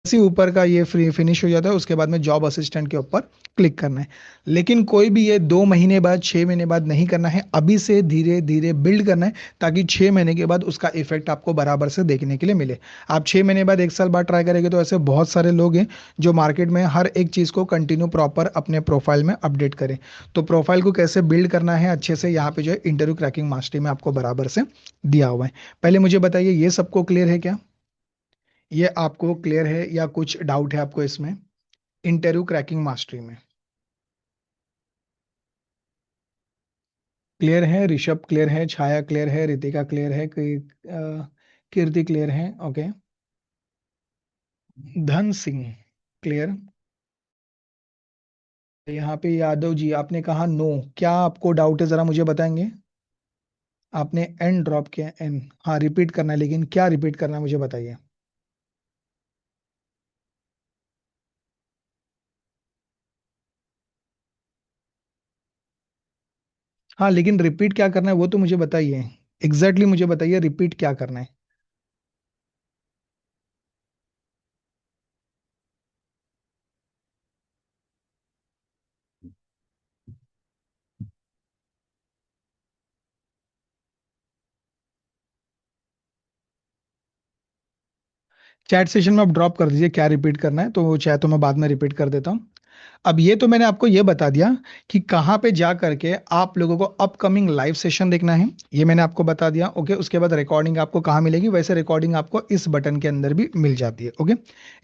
जैसे ही ऊपर का ये फ्री फिनिश हो जाता है, उसके बाद में जॉब असिस्टेंट के ऊपर क्लिक करना है। लेकिन कोई भी ये 2 महीने बाद, 6 महीने बाद नहीं करना है, अभी से धीरे धीरे बिल्ड करना है, ताकि 6 महीने के बाद उसका इफेक्ट आपको बराबर से देखने के लिए मिले। आप 6 महीने बाद, 1 साल बाद ट्राई करेंगे, तो ऐसे बहुत सारे लोग हैं जो मार्केट में हर एक चीज को कंटिन्यू प्रॉपर अपने प्रोफाइल में अपडेट करें। तो प्रोफाइल को कैसे बिल्ड करना है अच्छे से, यहाँ पे जो है इंटरव्यू क्रैकिंग मास्टरी में आपको बराबर से दिया हुआ है। पहले मुझे बताइए, ये सबको क्लियर है क्या? ये आपको क्लियर है या कुछ डाउट है आपको इसमें, इंटरव्यू क्रैकिंग मास्टरी में? क्लियर है? ऋषभ क्लियर है, छाया क्लियर है, रितिका क्लियर है, कीर्ति क्लियर है। Okay, Dhan Singh clear. यहाँ पे यादव जी, आपने कहा नो, क्या आपको डाउट है, जरा मुझे बताएंगे। आपने एन ड्रॉप किया, एन, हाँ रिपीट करना है, लेकिन क्या रिपीट करना है मुझे बताइए। हाँ, लेकिन रिपीट क्या करना है वो तो मुझे बताइए। एग्जैक्टली मुझे बताइए, रिपीट क्या करना है। चैट सेशन में आप ड्रॉप कर दीजिए क्या रिपीट करना है, तो वो चाहे तो मैं बाद में रिपीट कर देता हूँ। अब ये तो मैंने आपको ये बता दिया कि कहाँ पे जा करके आप लोगों को अपकमिंग लाइव सेशन देखना है, ये मैंने आपको बता दिया। ओके, उसके बाद रिकॉर्डिंग आपको कहाँ मिलेगी, वैसे रिकॉर्डिंग आपको इस बटन के अंदर भी मिल जाती है। ओके,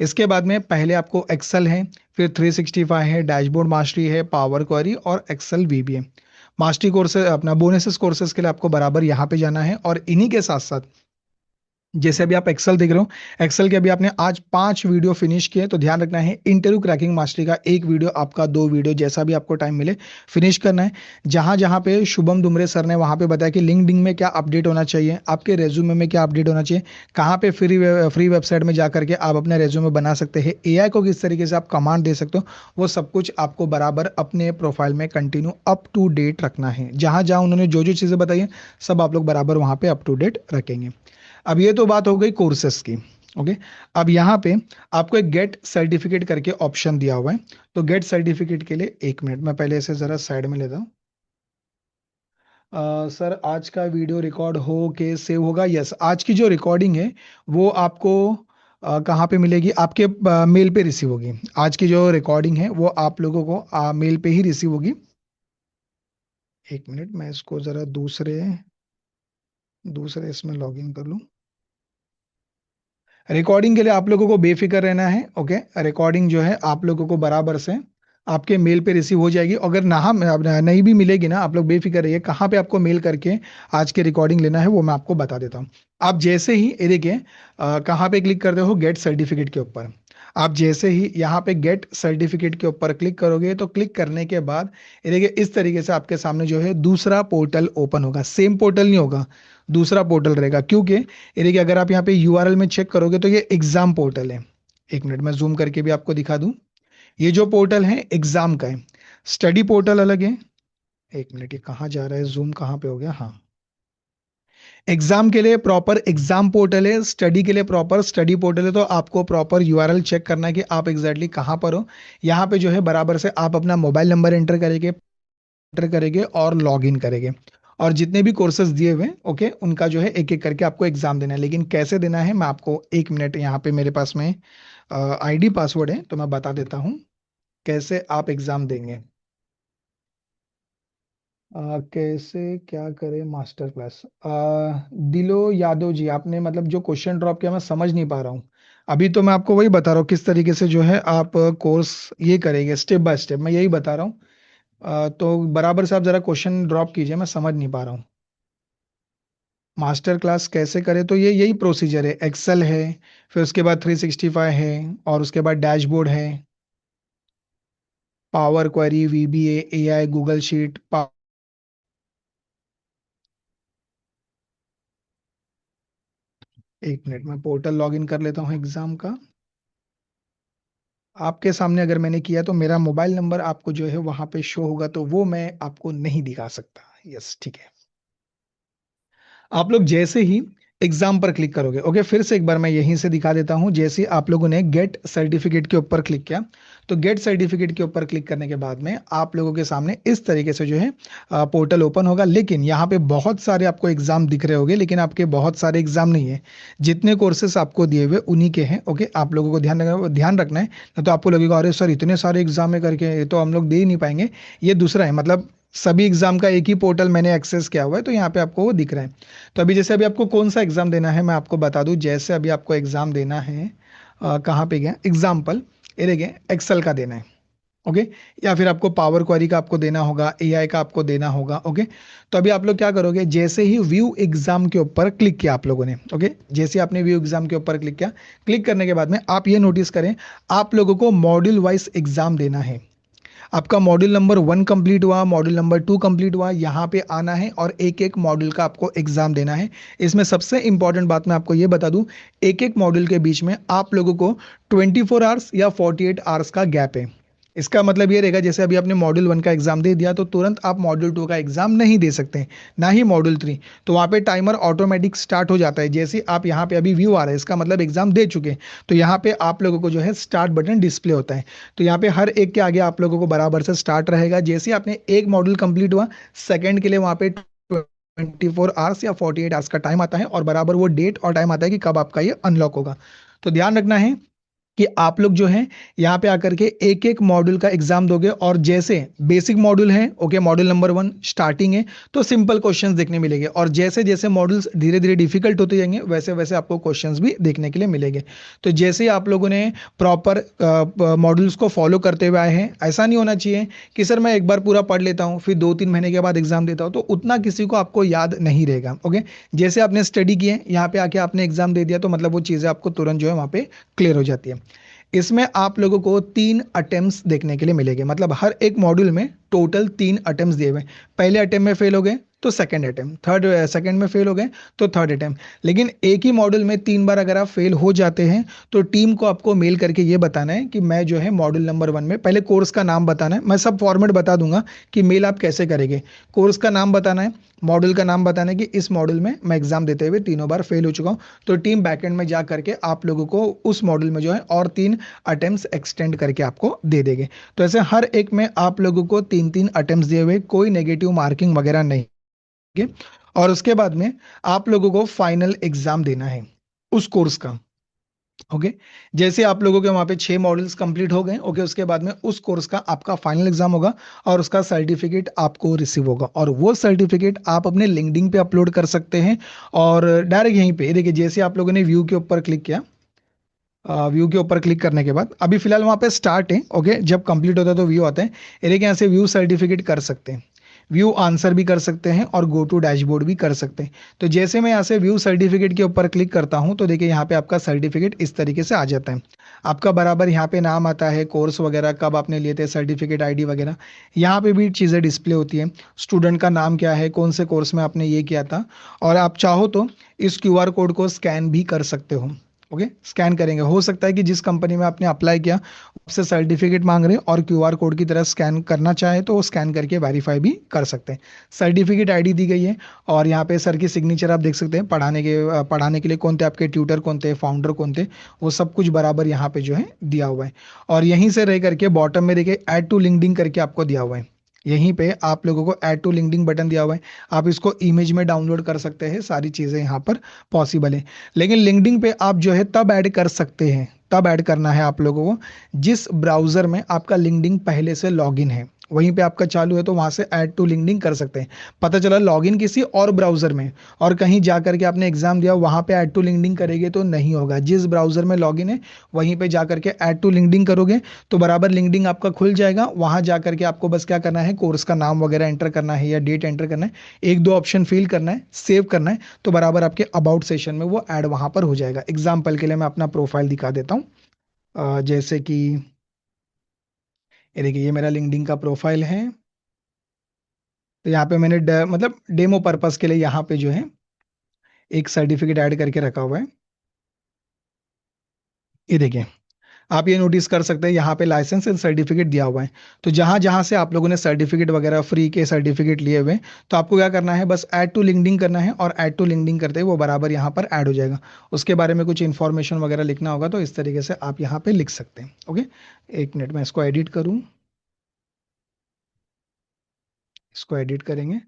इसके बाद में पहले आपको एक्सेल है, फिर 365 है, डैशबोर्ड मास्टरी है, पावर क्वेरी और एक्सेल वीबीए मास्टरी कोर्स, अपना बोनसेस कोर्सेज के लिए आपको बराबर यहाँ पे जाना है। और इन्हीं के साथ साथ, जैसे अभी आप एक्सेल देख रहे हो, एक्सेल के अभी आपने आज 5 वीडियो फिनिश किए, तो ध्यान रखना है इंटरव्यू क्रैकिंग मास्टरी का एक वीडियो, आपका 2 वीडियो, जैसा भी आपको टाइम मिले फिनिश करना है। जहां जहां पे शुभम दुमरे सर ने वहां पे बताया कि लिंक्डइन में क्या अपडेट होना चाहिए, आपके रेज्यूमे में क्या अपडेट होना चाहिए, कहाँ पे फ्री वेबसाइट में जा करके आप अपने रेज्यूमे बना सकते हैं, एआई को किस तरीके से आप कमांड दे सकते हो, वो सब कुछ आपको बराबर अपने प्रोफाइल में कंटिन्यू अप टू डेट रखना है। जहां जहां उन्होंने जो जो चीजें बताई हैं, सब आप लोग बराबर वहां पे अप टू डेट रखेंगे। अब ये तो बात हो गई कोर्सेस की। ओके, अब यहाँ पे आपको एक गेट सर्टिफिकेट करके ऑप्शन दिया हुआ है। तो गेट सर्टिफिकेट के लिए, एक मिनट, मैं पहले इसे जरा साइड में लेता हूँ। सर, आज का वीडियो रिकॉर्ड हो के सेव होगा? यस, आज की जो रिकॉर्डिंग है वो आपको कहाँ पे मिलेगी, आपके मेल पे रिसीव होगी। आज की जो रिकॉर्डिंग है वो आप लोगों को मेल पे ही रिसीव होगी। एक मिनट, मैं इसको जरा दूसरे दूसरे इसमें लॉग इन कर लूँ। रिकॉर्डिंग के लिए आप लोगों को बेफिक्र रहना है। ओके, रिकॉर्डिंग जो है आप लोगों को बराबर से आपके मेल पे रिसीव हो जाएगी। अगर ना नहीं भी मिलेगी ना, आप लोग बेफिक्र रहिए, कहाँ पे आपको मेल करके आज की रिकॉर्डिंग लेना है वो मैं आपको बता देता हूँ। आप जैसे ही ये देखिए, कहाँ पे क्लिक करते हो, गेट सर्टिफिकेट के ऊपर। आप जैसे ही यहाँ पे गेट सर्टिफिकेट के ऊपर क्लिक करोगे, तो क्लिक करने के बाद ये देखिए इस तरीके से आपके सामने जो है दूसरा पोर्टल ओपन होगा। सेम पोर्टल नहीं होगा, दूसरा पोर्टल रहेगा, क्योंकि ये देखिए अगर आप यहाँ पे यूआरएल में चेक करोगे तो ये एग्जाम पोर्टल है। एक मिनट, मैं जूम करके भी आपको दिखा दूं। ये जो पोर्टल है एग्जाम का है, स्टडी पोर्टल अलग है। एक मिनट, ये कहाँ जा रहा है, जूम कहाँ पे हो गया, हाँ। एग्जाम के लिए प्रॉपर एग्जाम पोर्टल है, स्टडी के लिए प्रॉपर स्टडी पोर्टल है। तो आपको प्रॉपर यूआरएल चेक करना है कि आप एग्जैक्टली exactly कहाँ पर हो। यहाँ पे जो है बराबर से आप अपना मोबाइल नंबर एंटर करेंगे और लॉग इन करेंगे। और जितने भी कोर्सेज दिए हुए हैं, ओके, उनका जो है एक एक करके आपको एग्जाम देना है। लेकिन कैसे देना है, मैं आपको एक मिनट, यहाँ पे मेरे पास में आईडी पासवर्ड है तो मैं बता देता हूँ कैसे आप एग्जाम देंगे। कैसे क्या करें मास्टर क्लास। दिलो यादव जी, आपने मतलब जो क्वेश्चन ड्रॉप किया मैं समझ नहीं पा रहा हूँ। अभी तो मैं आपको वही बता रहा हूँ किस तरीके से जो है आप कोर्स ये करेंगे, स्टेप बाय स्टेप मैं यही बता रहा हूँ। तो बराबर से आप जरा क्वेश्चन ड्रॉप कीजिए, मैं समझ नहीं पा रहा हूँ। मास्टर क्लास कैसे करें, तो ये यही प्रोसीजर है, एक्सेल है, फिर उसके बाद 365 है, और उसके बाद डैशबोर्ड है, power query, VBA, AI, Google sheet. एक मिनट में पोर्टल लॉगिन कर लेता हूँ एग्जाम का। आपके सामने अगर मैंने किया तो मेरा मोबाइल नंबर आपको जो है वहां पे शो होगा, तो वो मैं आपको नहीं दिखा सकता। यस, ठीक है। आप लोग जैसे ही एग्जाम पर क्लिक करोगे, ओके, फिर से एक बार मैं यहीं से दिखा देता हूं। जैसे ही आप लोगों ने गेट सर्टिफिकेट के ऊपर क्लिक किया, तो गेट सर्टिफिकेट के ऊपर क्लिक करने के बाद में आप लोगों के सामने इस तरीके से जो है पोर्टल ओपन होगा। लेकिन यहाँ पे बहुत सारे आपको एग्जाम दिख रहे होंगे, लेकिन आपके बहुत सारे एग्जाम नहीं है। जितने कोर्सेस आपको दिए हुए उन्हीं के हैं, ओके। आप लोगों को ध्यान रखना है, ना तो आपको लगेगा अरे सर इतने सारे एग्जाम है करके, ये तो हम लोग दे ही नहीं पाएंगे। ये दूसरा है, मतलब सभी एग्जाम का एक ही पोर्टल मैंने एक्सेस किया हुआ है, तो यहाँ पे आपको वो दिख रहा है। तो अभी जैसे अभी आपको कौन सा एग्जाम देना है मैं आपको बता दूं। जैसे अभी आपको एग्जाम देना है, कहाँ पे गया एग्जाम्पल, ये देखिए एक्सेल का देना है, ओके। या फिर आपको पावर क्वेरी का आपको देना होगा, एआई का आपको देना होगा, ओके। तो अभी आप लोग क्या करोगे, जैसे ही व्यू एग्जाम के ऊपर क्लिक किया आप लोगों ने, ओके, जैसे आपने व्यू एग्जाम के ऊपर क्लिक किया, क्लिक करने के बाद में आप ये नोटिस करें, आप लोगों को मॉड्यूल वाइज एग्जाम देना है। आपका मॉड्यूल नंबर 1 कंप्लीट हुआ, मॉड्यूल नंबर 2 कंप्लीट हुआ, यहाँ पे आना है और एक एक मॉड्यूल का आपको एग्जाम देना है। इसमें सबसे इंपॉर्टेंट बात मैं आपको ये बता दूं, एक एक मॉड्यूल के बीच में आप लोगों को 24 आवर्स या 48 आवर्स का गैप है। इसका मतलब ये रहेगा, जैसे अभी आपने मॉड्यूल 1 का एग्जाम दे दिया तो तुरंत आप मॉड्यूल 2 का एग्जाम नहीं दे सकते, ना ही मॉड्यूल 3। तो वहाँ पे टाइमर ऑटोमेटिक स्टार्ट हो जाता है। जैसे आप यहाँ पे अभी व्यू आ रहा है, इसका मतलब एग्जाम दे चुके हैं। तो यहाँ पे आप लोगों को जो है स्टार्ट बटन डिस्प्ले होता है। तो यहाँ पे हर एक के आगे आप लोगों को बराबर से स्टार्ट रहेगा। जैसे ही आपने एक मॉड्यूल कंप्लीट हुआ, सेकंड के लिए वहाँ पे 24 आवर्स या 48 आवर्स का टाइम आता है, और बराबर वो डेट और टाइम आता है कि कब आपका ये अनलॉक होगा। तो ध्यान रखना है कि आप लोग जो है यहाँ पे आकर के एक एक मॉड्यूल का एग्जाम दोगे। और जैसे बेसिक मॉड्यूल है, ओके, मॉड्यूल नंबर 1 स्टार्टिंग है, तो सिंपल क्वेश्चंस देखने मिलेंगे। और जैसे जैसे मॉड्यूल्स धीरे धीरे डिफिकल्ट होते जाएंगे, वैसे वैसे आपको क्वेश्चंस भी देखने के लिए मिलेंगे। तो जैसे ही आप लोगों ने प्रॉपर मॉड्यूल्स को फॉलो करते हुए आए हैं, ऐसा नहीं होना चाहिए कि सर मैं एक बार पूरा पढ़ लेता हूँ फिर 2-3 महीने के बाद एग्जाम देता हूँ, तो उतना किसी को आपको याद नहीं रहेगा, ओके। जैसे आपने स्टडी किए, यहाँ पे आके आपने एग्जाम दे दिया, तो मतलब वो चीज़ें आपको तुरंत जो है वहाँ पे क्लियर हो जाती है। इसमें आप लोगों को 3 अटेम्प्ट्स देखने के लिए मिलेंगे, मतलब हर एक मॉड्यूल में टोटल 3 अटेम्प्ट्स दिए हुए हैं। पहले अटेम्प्ट में फेल हो गए तो सेकंड अटेम्प्ट, थर्ड सेकंड में फेल हो गए तो थर्ड अटेम्प्ट। लेकिन एक ही मॉड्यूल में 3 बार अगर आप फेल हो जाते हैं, तो टीम को आपको मेल करके ये बताना है कि मैं जो है मॉड्यूल नंबर 1 में, पहले कोर्स का नाम बताना है, मैं सब फॉर्मेट बता दूंगा कि मेल आप कैसे करेंगे। कोर्स का नाम बताना है, मॉड्यूल का नाम बताना है कि इस मॉड्यूल में मैं एग्जाम देते हुए 3 बार फेल हो चुका हूँ। तो टीम बैकएंड में जा करके आप लोगों को उस मॉड्यूल में जो है और 3 अटेम्प्ट्स एक्सटेंड करके आपको दे देंगे। तो ऐसे हर एक में आप लोगों को 3-3 अटेम्प्ट्स दिए हुए, कोई नेगेटिव मार्किंग वगैरह नहीं है। और उसके बाद में आप लोगों को फाइनल एग्जाम देना है उस कोर्स का, ओके। जैसे आप लोगों के वहां पे 6 मॉड्यूल्स कंप्लीट हो गए, ओके, उसके बाद में उस कोर्स का आपका फाइनल एग्जाम होगा, और उसका सर्टिफिकेट आपको रिसीव होगा। और वो सर्टिफिकेट आप अपने लिंक्डइन पे अपलोड कर सकते हैं, और डायरेक्ट यहीं पे देखिए, जैसे आप लोगों ने व्यू के ऊपर क्लिक किया, व्यू के ऊपर क्लिक करने के बाद अभी फिलहाल वहां पे स्टार्ट है, ओके। जब कंप्लीट होता है तो व्यू आता है, ये देखिए यहाँ से व्यू सर्टिफिकेट कर सकते हैं, व्यू आंसर भी कर सकते हैं, और गो टू डैशबोर्ड भी कर सकते हैं। तो जैसे मैं यहाँ से व्यू सर्टिफिकेट के ऊपर क्लिक करता हूँ, तो देखिए यहाँ पे आपका सर्टिफिकेट इस तरीके से आ जाता है। आपका बराबर यहाँ पे नाम आता है, कोर्स वगैरह कब आपने लिए थे, सर्टिफिकेट आईडी वगैरह, यहाँ पे भी चीज़ें डिस्प्ले होती है। स्टूडेंट का नाम क्या है, कौन से कोर्स में आपने ये किया था। और आप चाहो तो इस क्यूआर कोड को स्कैन भी कर सकते हो, ओके, स्कैन करेंगे। हो सकता है कि जिस कंपनी में आपने अप्लाई किया उससे सर्टिफिकेट मांग रहे हैं और क्यूआर कोड की तरह स्कैन करना चाहे तो वो स्कैन करके वेरीफाई भी कर सकते हैं। सर्टिफिकेट आईडी दी गई है और यहाँ पे सर की सिग्नेचर आप देख सकते हैं। पढ़ाने के लिए कौन थे आपके ट्यूटर, कौन थे फाउंडर, कौन थे, वो सब कुछ बराबर यहाँ पे जो है दिया हुआ है। और यहीं से रह करके बॉटम में देखिए ऐड टू लिंक्डइन करके आपको दिया हुआ है। यहीं पे आप लोगों को ऐड टू लिंक्डइन बटन दिया हुआ है। आप इसको इमेज में डाउनलोड कर सकते हैं, सारी चीजें यहाँ पर पॉसिबल है। लेकिन लिंक्डइन पे आप जो है तब ऐड कर सकते हैं, तब ऐड करना है आप लोगों को जिस ब्राउजर में आपका लिंक्डइन पहले से लॉगिन है। वहीं पे आपका चालू है तो वहां से ऐड टू लिंक्डइन कर सकते हैं। पता चला लॉगिन किसी और ब्राउजर में और कहीं जा करके आपने एग्जाम दिया वहां पे ऐड टू लिंक्डइन करेंगे तो नहीं होगा। जिस ब्राउजर में लॉगिन है वहीं पे जा करके ऐड टू लिंक्डइन करोगे तो बराबर लिंक्डइन आपका खुल जाएगा। वहां जा करके आपको बस क्या करना है, कोर्स का नाम वगैरह एंटर करना है या डेट एंटर करना है, एक दो ऑप्शन फिल करना है, सेव करना है, तो बराबर आपके अबाउट सेशन में वो ऐड वहां पर हो जाएगा। एग्जाम्पल के लिए मैं अपना प्रोफाइल दिखा देता हूँ। जैसे कि ये देखिए, ये मेरा लिंक्डइन का प्रोफाइल है। तो यहाँ पे मैंने मतलब डेमो पर्पस के लिए यहाँ पे जो है एक सर्टिफिकेट ऐड करके रखा हुआ है। ये देखिए, आप ये नोटिस कर सकते हैं यहाँ पे लाइसेंस एंड सर्टिफिकेट दिया हुआ है। तो जहां जहां से आप लोगों ने सर्टिफिकेट वगैरह फ्री के सर्टिफिकेट लिए हुए हैं, तो आपको क्या करना है, बस ऐड टू लिंक्डइन करना है और ऐड टू लिंक्डइन करते ही वो बराबर यहाँ पर ऐड हो जाएगा। उसके बारे में कुछ इन्फॉर्मेशन वगैरह लिखना होगा तो इस तरीके से आप यहाँ पे लिख सकते हैं। ओके, एक मिनट में इसको एडिट करूँ। इसको एडिट करेंगे।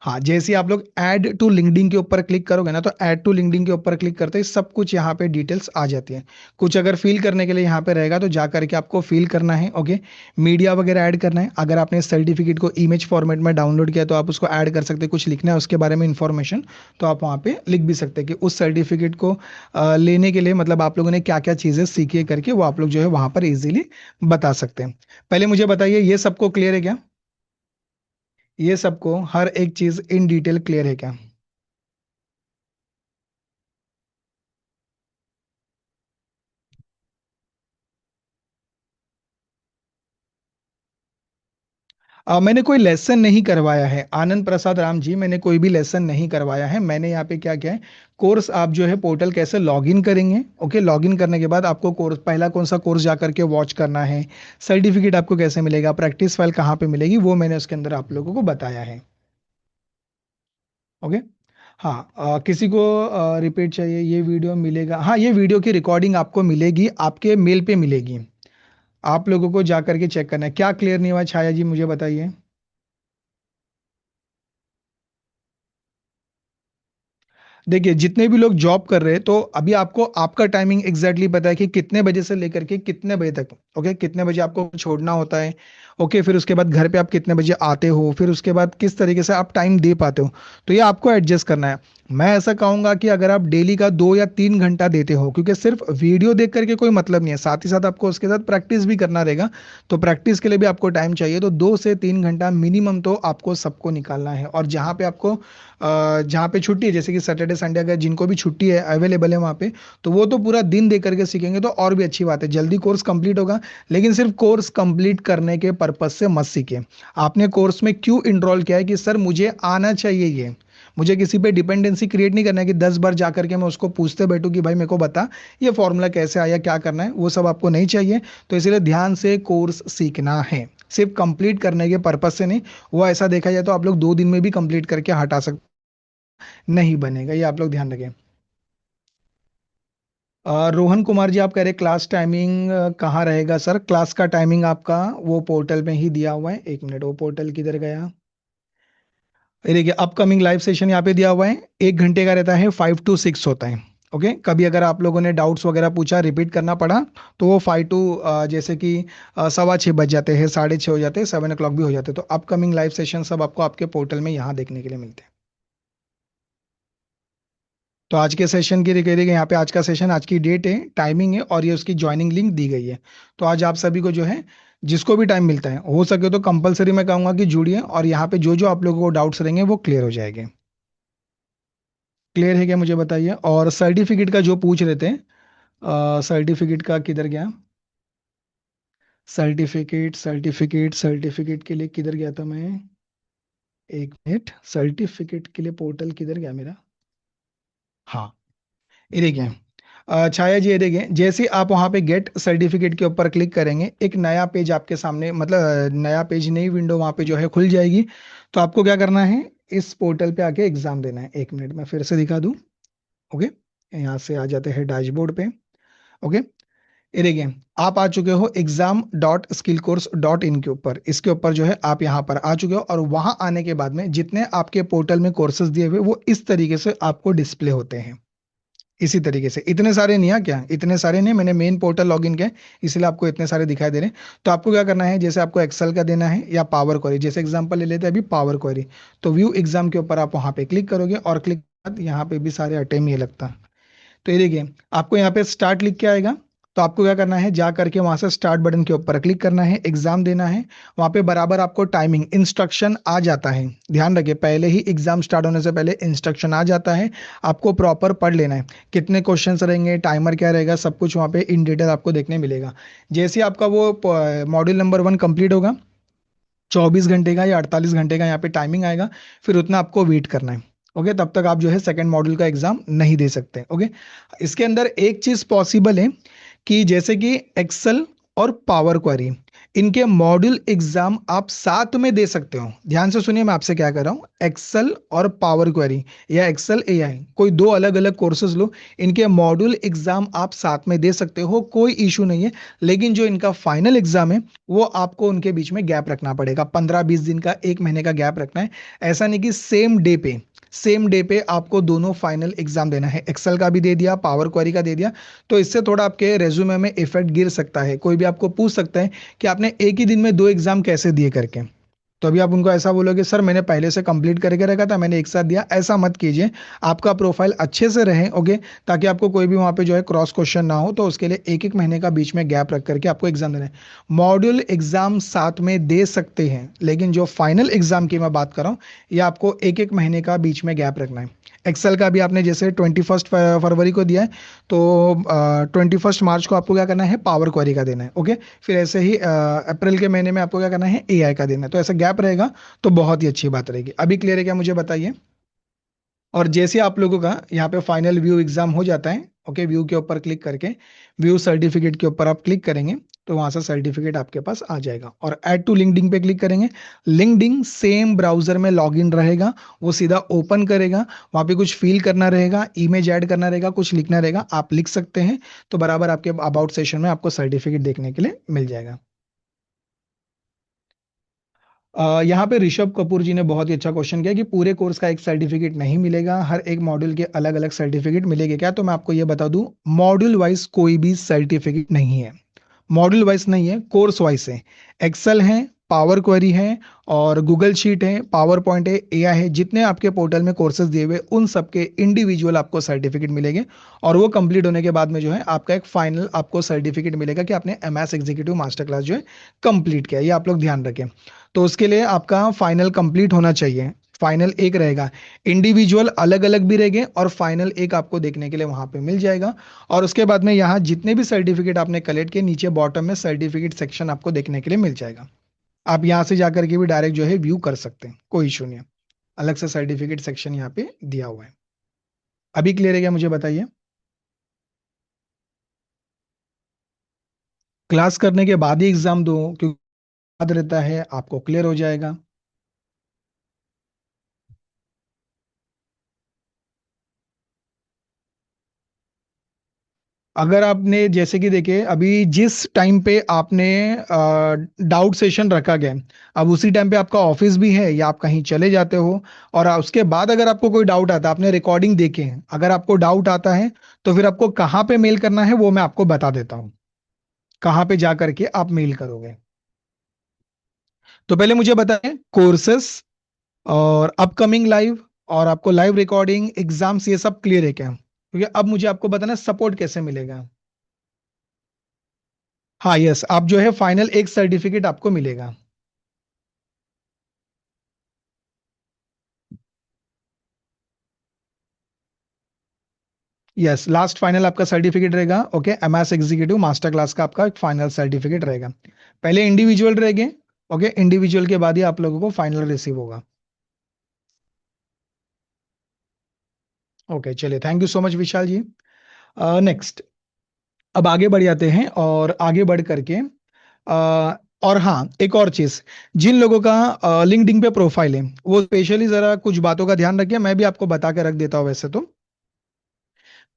हाँ, जैसे ही आप लोग ऐड टू लिंक्डइन के ऊपर क्लिक करोगे ना, तो ऐड टू लिंक्डइन के ऊपर क्लिक करते ही सब कुछ यहाँ पे डिटेल्स आ जाती है। कुछ अगर फिल करने के लिए यहाँ पे रहेगा तो जा करके आपको फिल करना है। ओके, मीडिया वगैरह ऐड करना है। अगर आपने सर्टिफिकेट को इमेज फॉर्मेट में डाउनलोड किया तो आप उसको ऐड कर सकते हैं। कुछ लिखना है उसके बारे में इंफॉर्मेशन तो आप वहाँ पे लिख भी सकते हैं कि उस सर्टिफिकेट को लेने के लिए मतलब आप लोगों ने क्या क्या चीज़ें सीखी है करके वो आप लोग जो है वहाँ पर इजीली बता सकते हैं। पहले मुझे बताइए, ये सबको क्लियर है क्या? ये सबको हर एक चीज इन डिटेल क्लियर है क्या? मैंने कोई लेसन नहीं करवाया है आनंद प्रसाद राम जी, मैंने कोई भी लेसन नहीं करवाया है। मैंने यहाँ पे क्या किया है, कोर्स आप जो है पोर्टल कैसे लॉगिन करेंगे। ओके, लॉगिन करने के बाद आपको कोर्स, पहला कौन सा कोर्स जा करके वॉच करना है, सर्टिफिकेट आपको कैसे मिलेगा, प्रैक्टिस फाइल कहाँ पे मिलेगी, वो मैंने उसके अंदर आप लोगों को बताया है। ओके। हाँ, किसी को रिपीट चाहिए, ये वीडियो मिलेगा, हाँ ये वीडियो की रिकॉर्डिंग आपको मिलेगी, आपके मेल पे मिलेगी। आप लोगों को जा करके चेक करना है। क्या क्लियर नहीं हुआ छाया जी, मुझे बताइए। देखिए, जितने भी लोग जॉब कर रहे हैं तो अभी आपको आपका टाइमिंग एग्जैक्टली पता है कि कितने बजे से लेकर के कितने बजे तक। ओके, कितने बजे आपको छोड़ना होता है। ओके, फिर उसके बाद घर पे आप कितने बजे आते हो, फिर उसके बाद किस तरीके से आप टाइम दे पाते हो, तो ये आपको एडजस्ट करना है। मैं ऐसा कहूंगा कि अगर आप डेली का 2 या 3 घंटा देते हो, क्योंकि सिर्फ वीडियो देख करके कोई मतलब नहीं है, साथ ही साथ आपको उसके साथ प्रैक्टिस भी करना रहेगा। तो प्रैक्टिस के लिए भी आपको टाइम चाहिए, तो 2 से 3 घंटा मिनिमम तो आपको सबको निकालना है। और जहाँ पे आपको जहाँ पे छुट्टी है, जैसे कि सैटरडे संडे अगर जिनको भी छुट्टी है अवेलेबल है वहाँ पे, तो वो तो पूरा दिन दे करके सीखेंगे तो और भी अच्छी बात है, जल्दी कोर्स कंप्लीट होगा। लेकिन सिर्फ कोर्स कंप्लीट करने के पर्पज से मत सीखिए। आपने कोर्स में क्यों इनरोल किया है कि सर मुझे आना चाहिए ये, मुझे किसी पे डिपेंडेंसी क्रिएट नहीं करना है कि 10 बार जा करके मैं उसको पूछते बैठूं कि भाई मेरे को बता ये फॉर्मूला कैसे आया, क्या करना है, वो सब आपको नहीं चाहिए। तो इसीलिए ध्यान से कोर्स सीखना है, सिर्फ कंप्लीट करने के पर्पज से नहीं। वो ऐसा देखा जाए तो आप लोग 2 दिन में भी कंप्लीट करके हटा सकते, नहीं बनेगा, ये आप लोग ध्यान रखें। रोहन कुमार जी आप कह रहे क्लास टाइमिंग कहाँ रहेगा सर? क्लास का टाइमिंग आपका वो पोर्टल में ही दिया हुआ है। एक मिनट, वो पोर्टल किधर गया? ये देखिए, अपकमिंग लाइव सेशन यहाँ पे दिया हुआ है। 1 घंटे का रहता है, 5 to 6 होता है। ओके, कभी अगर आप लोगों ने डाउट्स वगैरह पूछा, रिपीट करना पड़ा, तो वो 5 to जैसे कि 6:15 बज जाते हैं, 6:30 हो जाते हैं, 7 o'clock भी हो जाते हैं। तो अपकमिंग लाइव सेशन सब आपको आपके पोर्टल में यहाँ देखने के लिए मिलते हैं। तो आज के सेशन की कह यहाँ पे आज का सेशन, आज की डेट है, टाइमिंग है और ये उसकी ज्वाइनिंग लिंक दी गई है। तो आज आप सभी को जो है, जिसको भी टाइम मिलता है हो सके तो कंपलसरी मैं कहूंगा कि जुड़िए और यहाँ पे जो जो आप लोगों को डाउट्स रहेंगे वो क्लियर हो जाएंगे। क्लियर है क्या मुझे बताइए। और सर्टिफिकेट का जो पूछ रहे थे, सर्टिफिकेट का किधर गया? सर्टिफिकेट के लिए किधर गया था मैं? एक मिनट, सर्टिफिकेट के लिए पोर्टल किधर गया मेरा? हाँ, ये देखिए, छाया जी, ये देखिए, जैसे आप वहां पे गेट सर्टिफिकेट के ऊपर क्लिक करेंगे, एक नया पेज आपके सामने, मतलब नया पेज, नई विंडो वहां पे जो है खुल जाएगी। तो आपको क्या करना है, इस पोर्टल पे आके एग्जाम देना है। 1 मिनट में फिर से दिखा दूं। ओके, यहाँ से आ जाते हैं डैशबोर्ड पे। ओके, ये देखिए, आप आ चुके हो exam.skillcourse.in के ऊपर। इसके ऊपर जो है आप यहाँ पर आ चुके हो, और वहां आने के बाद में जितने आपके पोर्टल में कोर्सेज दिए हुए वो इस तरीके से आपको डिस्प्ले होते हैं। इसी तरीके से, इतने सारे नहीं है क्या, इतने सारे नहीं, मैंने मेन पोर्टल लॉगिन किया है, इसलिए आपको इतने सारे दिखाई दे रहे हैं। तो आपको क्या करना है, जैसे आपको एक्सेल का देना है या पावर क्वेरी, जैसे एग्जांपल ले लेते हैं अभी पावर क्वेरी, तो व्यू एग्जाम के ऊपर आप वहां पे क्लिक करोगे, और क्लिक यहाँ पे भी सारे अटेम ये लगता। तो ये देखिए, आपको यहाँ पे स्टार्ट लिख के आएगा। तो आपको क्या करना है, जा करके वहां से स्टार्ट बटन के ऊपर क्लिक करना है, एग्जाम देना है। वहां पे बराबर आपको टाइमिंग इंस्ट्रक्शन आ जाता है। ध्यान रखिए, पहले ही एग्जाम स्टार्ट होने से पहले इंस्ट्रक्शन आ जाता है। आपको प्रॉपर पढ़ लेना है, कितने क्वेश्चंस रहेंगे, टाइमर क्या रहेगा, सब कुछ वहां पे इन डिटेल आपको देखने मिलेगा। जैसे ही आपका वो मॉड्यूल नंबर 1 कंप्लीट होगा, 24 घंटे का या 48 घंटे का यहाँ पे टाइमिंग आएगा, फिर उतना आपको वेट करना है। ओके, तब तक आप जो है सेकंड मॉड्यूल का एग्जाम नहीं दे सकते। ओके, इसके अंदर एक चीज पॉसिबल है कि जैसे कि एक्सेल और पावर क्वेरी, इनके मॉड्यूल एग्जाम आप साथ में दे सकते हो। ध्यान से सुनिए, मैं आपसे क्या कर रहा हूँ, एक्सेल और पावर क्वेरी या एक्सेल एआई, कोई दो अलग अलग कोर्सेज लो, इनके मॉड्यूल एग्जाम आप साथ में दे सकते हो, कोई इशू नहीं है। लेकिन जो इनका फाइनल एग्जाम है, वो आपको उनके बीच में गैप रखना पड़ेगा, 15-20 दिन का, 1 महीने का गैप रखना है। ऐसा नहीं कि सेम डे पे आपको दोनों फाइनल एग्जाम देना है, एक्सेल का भी दे दिया, पावर क्वेरी का दे दिया। तो इससे थोड़ा आपके रेज्यूमे में इफेक्ट गिर सकता है। कोई भी आपको पूछ सकता है कि आपने एक ही दिन में 2 एग्जाम कैसे दिए करके। तो अभी आप उनको ऐसा बोलोगे, सर मैंने पहले से कंप्लीट करके रखा था, मैंने एक साथ दिया, ऐसा मत कीजिए। आपका प्रोफाइल अच्छे से रहे। ओके, ताकि आपको कोई भी वहां पे जो है क्रॉस क्वेश्चन ना हो। तो उसके लिए 1-1 महीने का बीच में गैप रख करके आपको एग्जाम देना है। मॉड्यूल एग्जाम साथ में दे सकते हैं, लेकिन जो फाइनल एग्जाम की मैं बात कर रहा हूँ, ये आपको 1-1 महीने का बीच में गैप रखना है। एक्सेल का भी आपने जैसे 21 फरवरी को दिया है, तो 21 मार्च को आपको क्या करना है, पावर क्वेरी का देना है। ओके, फिर ऐसे ही अप्रैल के महीने में आपको क्या करना है, एआई का देना है। तो ऐसा गैप रहेगा, तो बहुत ही अच्छी बात रहेगी। अभी क्लियर है क्या, मुझे बताइए। और जैसे आप लोगों का यहाँ पे फाइनल व्यू एग्जाम हो जाता है, ओके, व्यू के ऊपर क्लिक करके व्यू सर्टिफिकेट के ऊपर आप क्लिक करेंगे, तो वहां से सर्टिफिकेट आपके पास आ जाएगा। और ऐड टू लिंक्डइन पे क्लिक करेंगे, लिंक्डइन सेम ब्राउजर में लॉगिन रहेगा, वो सीधा ओपन करेगा। वहां पे कुछ फिल करना रहेगा, इमेज ऐड करना रहेगा, कुछ लिखना रहेगा, आप लिख सकते हैं। तो बराबर आपके अबाउट सेशन में आपको सर्टिफिकेट देखने के लिए मिल जाएगा। यहाँ पे ऋषभ कपूर जी ने बहुत ही अच्छा क्वेश्चन किया कि पूरे कोर्स का एक सर्टिफिकेट नहीं मिलेगा, हर एक मॉड्यूल के अलग अलग सर्टिफिकेट मिलेंगे क्या। तो मैं आपको ये बता दूं, मॉड्यूल वाइज कोई भी सर्टिफिकेट नहीं है। मॉड्यूल वाइज नहीं है, कोर्स वाइज है। एक्सेल है, पावर क्वेरी है, और गूगल शीट है, पावर पॉइंट है, एआई है, जितने आपके पोर्टल में कोर्सेज दिए हुए उन सबके इंडिविजुअल आपको सर्टिफिकेट मिलेंगे। और वो कंप्लीट होने के बाद में जो है आपका एक फाइनल आपको सर्टिफिकेट मिलेगा कि आपने एमएस एग्जीक्यूटिव मास्टर क्लास जो है कंप्लीट किया। ये आप लोग ध्यान रखें। तो उसके लिए आपका फाइनल कंप्लीट होना चाहिए। फाइनल एक रहेगा, इंडिविजुअल अलग अलग भी रहेंगे, और फाइनल एक आपको देखने के लिए वहां पे मिल जाएगा। और उसके बाद में यहाँ जितने भी सर्टिफिकेट आपने कलेक्ट किए, नीचे बॉटम में सर्टिफिकेट सेक्शन आपको देखने के लिए मिल जाएगा। आप यहाँ से जाकर के भी डायरेक्ट जो है व्यू कर सकते हैं, कोई इशू नहीं है। अलग से सर्टिफिकेट सेक्शन यहाँ पे दिया हुआ है। अभी क्लियर है क्या, मुझे बताइए। क्लास करने के बाद ही एग्जाम दो, क्योंकि याद रहता है, आपको क्लियर हो जाएगा। अगर आपने जैसे कि देखिए, अभी जिस टाइम पे आपने डाउट सेशन रखा गया, अब उसी टाइम पे आपका ऑफिस भी है या आप कहीं चले जाते हो, और उसके बाद अगर आपको कोई डाउट आता है, आपने रिकॉर्डिंग देखे हैं, अगर आपको डाउट आता है, तो फिर आपको कहाँ पे मेल करना है वो मैं आपको बता देता हूँ। कहाँ पे जा करके आप मेल करोगे। तो पहले मुझे बताएं, कोर्सेस और अपकमिंग लाइव और आपको लाइव रिकॉर्डिंग एग्जाम्स, ये सब क्लियर है क्या, क्योंकि अब मुझे आपको बताना सपोर्ट कैसे मिलेगा। हाँ, यस, आप जो है फाइनल एक सर्टिफिकेट आपको मिलेगा। यस, लास्ट फाइनल आपका सर्टिफिकेट रहेगा। Okay, MS executive master class का आपका एक फाइनल सर्टिफिकेट रहेगा। पहले इंडिविजुअल रहेंगे। ओके, इंडिविजुअल के बाद ही आप लोगों को फाइनल रिसीव होगा। ओके, चलिए, thank you so much Vishal ji. Next, अब आगे बढ़ जाते हैं और आगे बढ़ करके और हाँ, एक और चीज, जिन लोगों का लिंक्डइन पे प्रोफाइल है वो स्पेशली जरा कुछ बातों का ध्यान रखिए, मैं भी आपको बता के रख देता हूँ वैसे तो।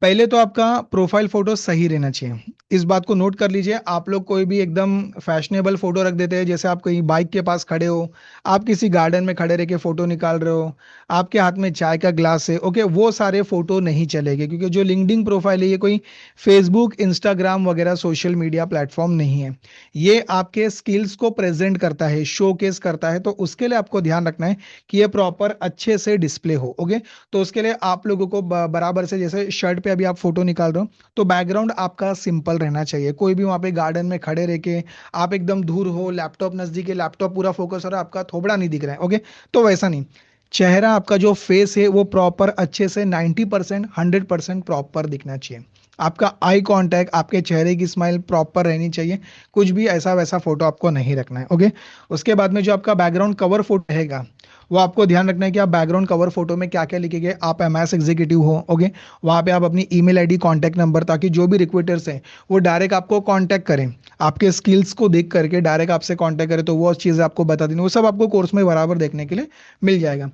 पहले तो आपका प्रोफाइल फोटो सही रहना चाहिए, इस बात को नोट कर लीजिए। आप लोग कोई भी एकदम फैशनेबल फोटो रख देते हैं, जैसे आप कहीं बाइक के पास खड़े हो, आप किसी गार्डन में खड़े रह के फोटो निकाल रहे हो, आपके हाथ में चाय का ग्लास है, ओके, वो सारे फोटो नहीं चलेंगे, क्योंकि जो लिंक्डइन प्रोफाइल है ये कोई फेसबुक इंस्टाग्राम वगैरह सोशल मीडिया प्लेटफॉर्म नहीं है। ये आपके स्किल्स को प्रेजेंट करता है, शोकेस करता है, तो उसके लिए आपको ध्यान रखना है कि ये प्रॉपर अच्छे से डिस्प्ले हो, ओके। तो उसके लिए आप लोगों को बराबर से, जैसे शर्ट पे अभी आप फोटो निकाल रहे हो, तो बैकग्राउंड आपका सिंपल रहना चाहिए। कोई भी वहां पे गार्डन में खड़े रह के आप एकदम दूर हो, लैपटॉप नजदीक है, लैपटॉप पूरा फोकस हो रहा है, आपका थोबड़ा नहीं दिख रहा है, ओके। तो वैसा नहीं, चेहरा आपका जो फेस है वो प्रॉपर अच्छे से 90% 100% प्रॉपर दिखना चाहिए। आपका आई कांटेक्ट, आपके चेहरे की स्माइल प्रॉपर रहनी चाहिए। कुछ भी ऐसा वैसा फोटो आपको नहीं रखना है, ओके। उसके बाद में जो आपका बैकग्राउंड कवर फोटो रहेगा, वो आपको ध्यान रखना है कि आप बैकग्राउंड कवर फोटो में क्या क्या लिखेंगे। आप एमएस एग्जीक्यूटिव हो, ओके, वहां पे आप अपनी ईमेल आईडी, कांटेक्ट नंबर, ताकि जो भी रिक्रूटर्स हैं वो डायरेक्ट आपको कांटेक्ट करें, आपके स्किल्स को देख करके डायरेक्ट आपसे कांटेक्ट करें, तो वो चीज़ आपको बता देनी, वो सब आपको कोर्स में बराबर देखने के लिए मिल जाएगा।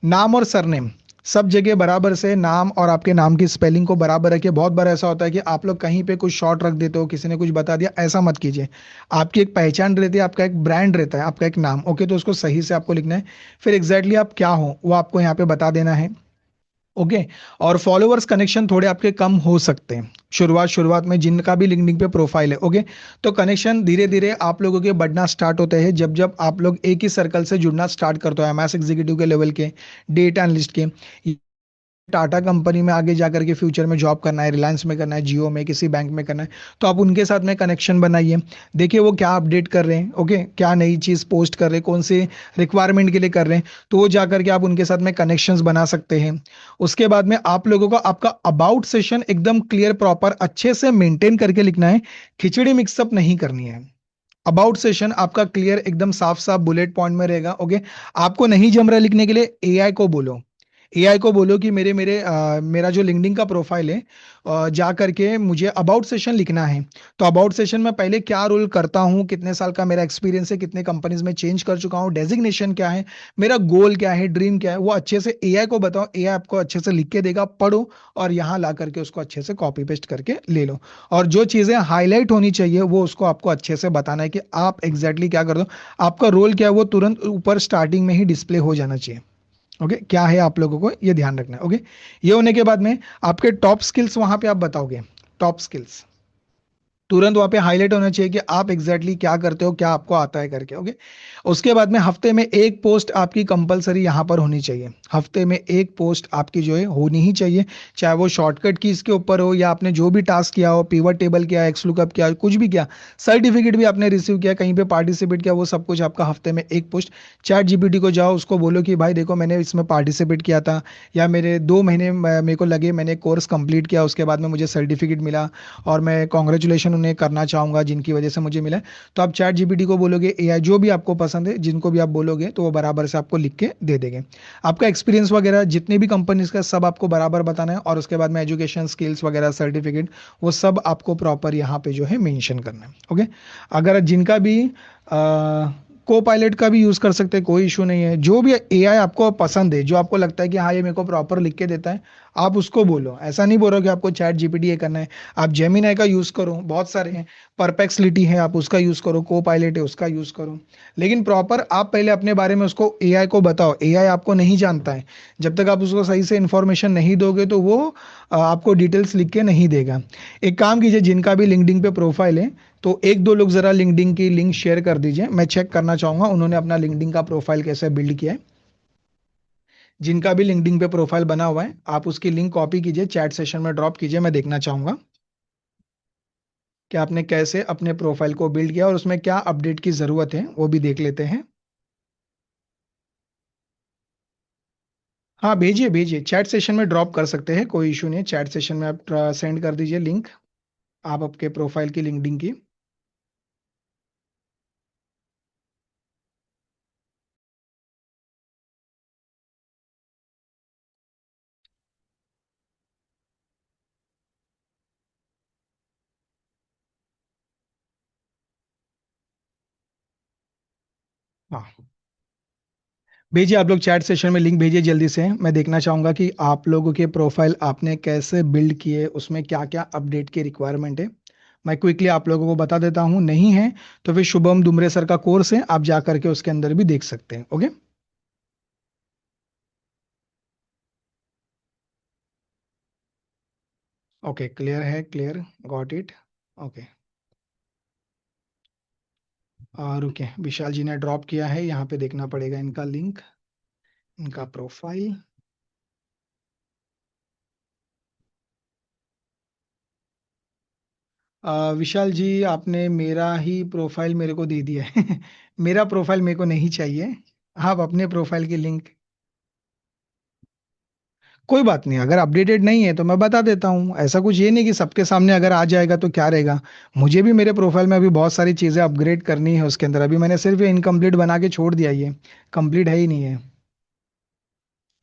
नाम और सरनेम, सब जगह बराबर से नाम और आपके नाम की स्पेलिंग को बराबर रखिए। बहुत बार ऐसा होता है कि आप लोग कहीं पे कुछ शॉर्ट रख देते हो, किसी ने कुछ बता दिया, ऐसा मत कीजिए। आपकी एक पहचान रहती है, आपका एक ब्रांड रहता है, आपका एक नाम, ओके, तो उसको सही से आपको लिखना है। फिर एग्जैक्टली आप क्या हो वो आपको यहाँ पे बता देना है, ओके। और फॉलोअर्स कनेक्शन थोड़े आपके कम हो सकते हैं शुरुआत शुरुआत में, जिनका भी लिंक्डइन पे प्रोफाइल है, ओके। तो कनेक्शन धीरे धीरे आप लोगों के बढ़ना स्टार्ट होते हैं, जब जब आप लोग एक ही सर्कल से जुड़ना स्टार्ट करते हो, एमएस एग्जीक्यूटिव के लेवल के, डेटा एनालिस्ट के, टाटा कंपनी में आगे जाकर के फ्यूचर में जॉब करना है, रिलायंस में करना है, जियो में, किसी बैंक में करना है, तो आप उनके साथ में कनेक्शन बनाइए। देखिए वो क्या अपडेट कर रहे हैं, ओके, क्या नई चीज पोस्ट कर रहे हैं, कौन से रिक्वायरमेंट के लिए कर रहे हैं, तो वो जाकर के आप उनके साथ में कनेक्शंस बना सकते हैं। उसके बाद में आप लोगों को आपका अबाउट सेशन एकदम क्लियर प्रॉपर अच्छे से मेंटेन करके लिखना है, खिचड़ी मिक्सअप नहीं करनी है। अबाउट सेशन आपका क्लियर एकदम साफ साफ बुलेट पॉइंट में रहेगा, ओके। आपको नहीं जम रहा है लिखने के लिए, एआई को बोलो, एआई को बोलो कि मेरे मेरे मेरा जो लिंक्डइन का प्रोफाइल है, जा करके मुझे अबाउट सेशन लिखना है। तो अबाउट सेशन में पहले क्या रोल करता हूँ, कितने साल का मेरा एक्सपीरियंस है, कितने कंपनीज में चेंज कर चुका हूँ, डेजिग्नेशन क्या है, मेरा गोल क्या है, ड्रीम क्या है, वो अच्छे से एआई को बताओ, एआई आपको अच्छे से लिख के देगा, पढ़ो और यहाँ ला करके उसको अच्छे से कॉपी पेस्ट करके ले लो। और जो चीजें हाईलाइट होनी चाहिए वो उसको आपको अच्छे से बताना है कि आप एग्जैक्टली exactly क्या कर दो, आपका रोल क्या है, वो तुरंत ऊपर स्टार्टिंग में ही डिस्प्ले हो जाना चाहिए, ओके। क्या है आप लोगों को ये ध्यान रखना है, ओके। ये होने के बाद में आपके टॉप स्किल्स वहां पे आप बताओगे, टॉप स्किल्स तुरंत वहां पे हाईलाइट होना चाहिए कि आप एग्जैक्टली exactly क्या करते हो, क्या आपको आता है करके, ओके। उसके बाद में हफ्ते में एक पोस्ट आपकी कंपलसरी यहाँ पर होनी चाहिए, हफ्ते में एक पोस्ट आपकी जो है होनी ही चाहिए, चाहे वो शॉर्टकट कीज के ऊपर हो, या आपने जो भी टास्क किया हो, पिवट टेबल किया, एक्स लुकअप किया, कुछ भी किया, सर्टिफिकेट भी आपने रिसीव किया, कहीं पे पार्टिसिपेट किया, वो सब कुछ आपका हफ्ते में एक पोस्ट। चैट जीपीटी को जाओ, उसको बोलो कि भाई देखो मैंने इसमें पार्टिसिपेट किया था, या मेरे 2 महीने मेरे को लगे, मैंने कोर्स कंप्लीट किया, उसके बाद में मुझे सर्टिफिकेट मिला, और मैं कॉन्ग्रेचुलेशन उन्हें करना चाहूंगा जिनकी वजह से मुझे मिला है। तो आप चैट जीपीटी को बोलोगे, एआई जो भी आपको पसंद है, जिनको भी आप बोलोगे, तो वो बराबर से आपको लिख के दे देंगे। आपका एक्सपीरियंस वगैरह जितने भी कंपनीज का सब आपको बराबर बताना है, और उसके बाद में एजुकेशन स्किल्स वगैरह सर्टिफिकेट, वो सब आपको प्रॉपर यहाँ पे जो है मेंशन करना है, ओके। अगर जिनका भी को पायलट का भी यूज कर सकते हैं, कोई इशू नहीं है। जो भी एआई आपको पसंद है, जो आपको लगता है कि हाँ ये मेरे को प्रॉपर लिख के देता है, आप उसको बोलो। ऐसा नहीं बोल रहा कि आपको चैट जीपीटी ये करना है, आप जेमिनाई का यूज करो, बहुत सारे हैं, परपेक्सिलिटी है आप उसका यूज करो, को पायलट है उसका यूज करो। लेकिन प्रॉपर आप पहले अपने बारे में उसको, एआई को बताओ, एआई आपको नहीं जानता है, जब तक आप उसको सही से इंफॉर्मेशन नहीं दोगे तो वो आपको डिटेल्स लिख के नहीं देगा। एक काम कीजिए, जिनका भी लिंक्डइन पे प्रोफाइल है, तो एक दो लोग जरा लिंक्डइन की लिंक शेयर कर दीजिए, मैं चेक करना चाहूंगा उन्होंने अपना लिंक्डइन का प्रोफाइल कैसे बिल्ड किया है। जिनका भी लिंक्डइन पे प्रोफाइल बना हुआ है, आप उसकी लिंक कॉपी कीजिए, चैट सेशन में ड्रॉप कीजिए, मैं देखना चाहूंगा कि आपने कैसे अपने प्रोफाइल को बिल्ड किया और उसमें क्या अपडेट की जरूरत है, वो भी देख लेते हैं। हाँ भेजिए भेजिए, चैट सेशन में ड्रॉप कर सकते हैं, कोई इशू नहीं है, चैट सेशन में आप सेंड कर दीजिए लिंक, आप आपके प्रोफाइल की लिंक्डइन की। हाँ, भेजिए आप लोग चैट सेशन में लिंक भेजिए जल्दी से। मैं देखना चाहूंगा कि आप लोगों के प्रोफाइल आपने कैसे बिल्ड किए, उसमें क्या क्या अपडेट की रिक्वायरमेंट है। मैं क्विकली आप लोगों को बता देता हूँ, नहीं है तो फिर शुभम दुमरे सर का कोर्स है, आप जा करके उसके अंदर भी देख सकते हैं। ओके। ओके, क्लियर है, क्लियर, गॉट इट। ओके। रुके, विशाल जी ने ड्रॉप किया है, यहाँ पे देखना पड़ेगा इनका लिंक, इनका प्रोफाइल। विशाल जी, आपने मेरा ही प्रोफाइल मेरे को दे दिया है। मेरा प्रोफाइल मेरे को नहीं चाहिए। आप अपने प्रोफाइल की लिंक। कोई बात नहीं, अगर अपडेटेड नहीं है तो मैं बता देता हूँ, ऐसा कुछ ये नहीं कि सबके सामने अगर आ जाएगा तो क्या रहेगा। मुझे भी मेरे प्रोफाइल में अभी बहुत सारी चीज़ें अपग्रेड करनी है उसके अंदर, अभी मैंने सिर्फ ये इनकम्प्लीट बना के छोड़ दिया, ये कंप्लीट है ही नहीं है।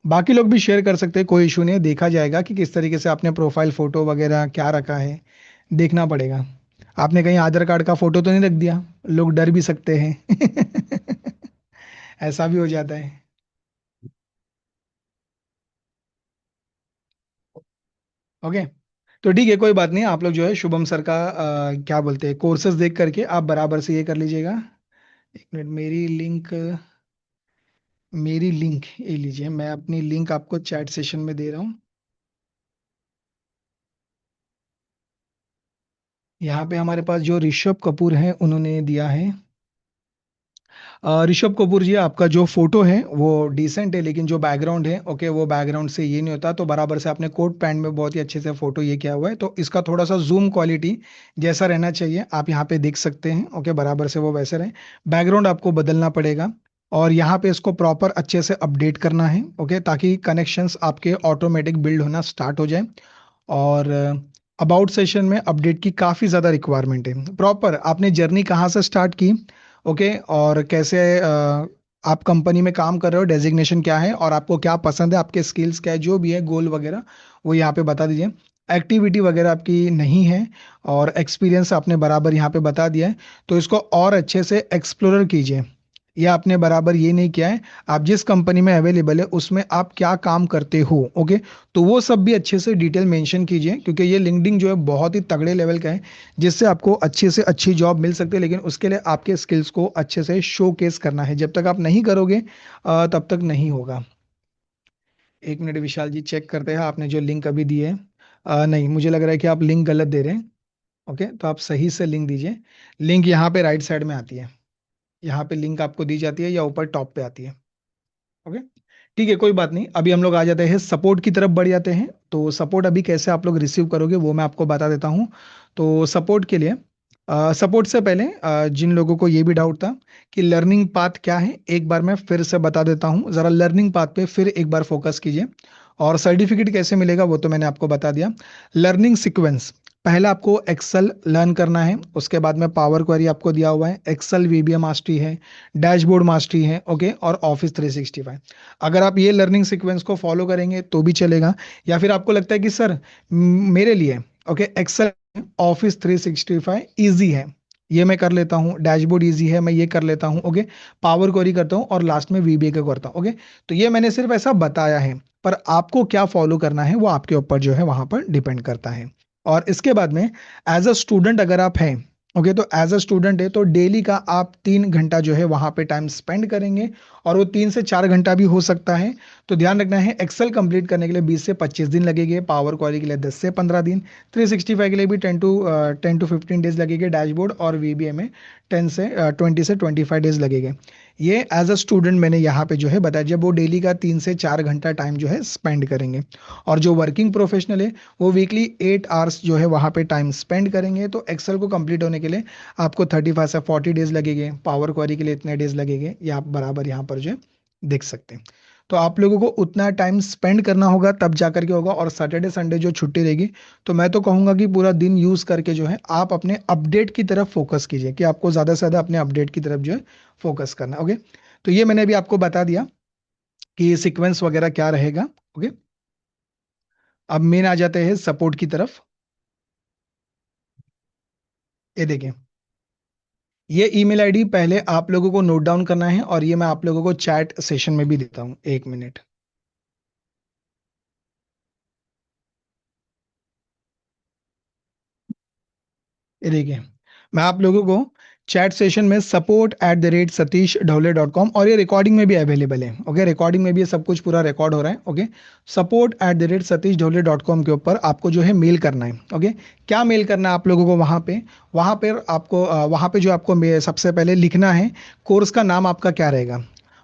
बाकी लोग भी शेयर कर सकते हैं, कोई इशू नहीं है, देखा जाएगा कि किस तरीके से आपने प्रोफाइल फोटो वगैरह क्या रखा है, देखना पड़ेगा। आपने कहीं आधार कार्ड का फोटो तो नहीं रख दिया, लोग डर भी सकते हैं। ऐसा भी हो जाता है। ओके। तो ठीक है, कोई बात नहीं, आप लोग जो है शुभम सर का क्या बोलते हैं कोर्सेज देख करके आप बराबर से ये कर लीजिएगा। एक मिनट, मेरी लिंक ये लीजिए, मैं अपनी लिंक आपको चैट सेशन में दे रहा हूँ। यहाँ पे हमारे पास जो ऋषभ कपूर है उन्होंने दिया है। ऋषभ कपूर जी, आपका जो फोटो है वो डिसेंट है, लेकिन जो बैकग्राउंड है, ओके, वो बैकग्राउंड से ये नहीं होता, तो बराबर से आपने कोट पैंट में बहुत ही अच्छे से फोटो ये किया हुआ है, तो इसका थोड़ा सा जूम क्वालिटी जैसा रहना चाहिए, आप यहाँ पे देख सकते हैं। ओके, बराबर से वो वैसे रहे। बैकग्राउंड आपको बदलना पड़ेगा, और यहाँ पे इसको प्रॉपर अच्छे से अपडेट करना है, ओके, ताकि कनेक्शंस आपके ऑटोमेटिक बिल्ड होना स्टार्ट हो जाए। और अबाउट सेशन में अपडेट की काफ़ी ज़्यादा रिक्वायरमेंट है। प्रॉपर आपने जर्नी कहाँ से स्टार्ट की, ओके, और कैसे आप कंपनी में काम कर रहे हो, डेजिग्नेशन क्या है, और आपको क्या पसंद है, आपके स्किल्स क्या है, जो भी है गोल वगैरह, वो यहाँ पे बता दीजिए। एक्टिविटी वगैरह आपकी नहीं है, और एक्सपीरियंस आपने बराबर यहाँ पे बता दिया है, तो इसको और अच्छे से एक्सप्लोरर कीजिए। ये आपने बराबर ये नहीं किया है, आप जिस कंपनी में अवेलेबल है उसमें आप क्या काम करते हो, ओके, तो वो सब भी अच्छे से डिटेल मेंशन कीजिए, क्योंकि ये लिंक्डइन जो है बहुत ही तगड़े लेवल का है, जिससे आपको अच्छे से अच्छी जॉब मिल सकती है, लेकिन उसके लिए आपके स्किल्स को अच्छे से शोकेस करना है, जब तक आप नहीं करोगे तब तक नहीं होगा। एक मिनट विशाल जी, चेक करते हैं आपने जो लिंक अभी दी है। नहीं, मुझे लग रहा है कि आप लिंक गलत दे रहे हैं। ओके, तो आप सही से लिंक दीजिए। लिंक यहाँ पे राइट साइड में आती है, यहाँ पे लिंक आपको दी जाती है या ऊपर टॉप पे आती है। ओके। ठीक है, कोई बात नहीं, अभी हम लोग आ जाते हैं सपोर्ट की तरफ, बढ़ जाते हैं। तो सपोर्ट अभी कैसे आप लोग रिसीव करोगे वो मैं आपको बता देता हूँ। तो सपोर्ट के लिए, सपोर्ट से पहले जिन लोगों को ये भी डाउट था कि लर्निंग पाथ क्या है, एक बार मैं फिर से बता देता हूँ, जरा लर्निंग पाथ पे फिर एक बार फोकस कीजिए। और सर्टिफिकेट कैसे मिलेगा वो तो मैंने आपको बता दिया। लर्निंग सीक्वेंस, पहला आपको एक्सेल लर्न करना है, उसके बाद में पावर क्वेरी आपको दिया हुआ है, एक्सेल वीबीए मास्टरी है, डैशबोर्ड मास्टरी है, ओके, और ऑफिस 365। अगर आप ये लर्निंग सीक्वेंस को फॉलो करेंगे तो भी चलेगा, या फिर आपको लगता है कि सर मेरे लिए, ओके, एक्सेल, ऑफिस 365 इजी है, ये मैं कर लेता हूँ, डैशबोर्ड इजी है, मैं ये कर लेता हूँ, ओके, पावर क्वेरी करता हूँ, और लास्ट में वीबीए का करता हूँ, ओके। तो ये मैंने सिर्फ ऐसा बताया है, पर आपको क्या फॉलो करना है वो आपके ऊपर जो है वहां पर डिपेंड करता है। और इसके बाद में एज अ स्टूडेंट अगर आप हैं, ओके, तो एज अ स्टूडेंट है तो डेली का आप 3 घंटा जो है वहां पे टाइम स्पेंड करेंगे, और वो 3 से 4 घंटा भी हो सकता है। तो ध्यान रखना है, एक्सेल कंप्लीट करने के लिए 20 से 25 दिन लगेंगे, पावर क्वेरी के लिए 10 से 15 दिन, 365 के लिए भी 10 to 15 डेज लगेंगे, डैशबोर्ड और वीबीए में 20 से 25 डेज लगेंगे। ये एज अ स्टूडेंट मैंने यहाँ पे जो है बताया, जब वो डेली का 3 से 4 घंटा टाइम जो है स्पेंड करेंगे। और जो वर्किंग प्रोफेशनल है वो वीकली 8 आवर्स जो है वहाँ पे टाइम स्पेंड करेंगे, तो एक्सेल को कंप्लीट होने के लिए आपको 35 से 40 डेज लगेंगे, पावर क्वेरी के लिए इतने डेज लगेंगे, ये आप बराबर यहाँ पर जो है देख सकते हैं। तो आप लोगों को उतना टाइम स्पेंड करना होगा तब जा करके होगा, और सैटरडे संडे जो छुट्टी रहेगी, तो मैं तो कहूंगा कि पूरा दिन यूज करके जो है आप अपने अपडेट की तरफ फोकस कीजिए, कि आपको ज्यादा से ज्यादा अपने अपडेट की तरफ जो है फोकस करना, ओके। तो ये मैंने अभी आपको बता दिया कि सीक्वेंस वगैरह क्या रहेगा, ओके। अब मेन आ जाते हैं सपोर्ट की तरफ। ये देखिए, ये ईमेल आईडी पहले आप लोगों को नोट डाउन करना है, और ये मैं आप लोगों को चैट सेशन में भी देता हूँ, 1 मिनट। ये देखिए, मैं आप लोगों को चैट सेशन में support@satish dhole.com, और ये रिकॉर्डिंग में भी अवेलेबल है। ओके, रिकॉर्डिंग में भी ये सब कुछ पूरा रिकॉर्ड हो रहा है। ओके, support@satish dhole.com के ऊपर आपको जो है मेल करना है। ओके, क्या मेल करना है आप लोगों को वहां पर आपको वहां पे जो आपको सबसे पहले लिखना है, कोर्स का नाम आपका क्या रहेगा,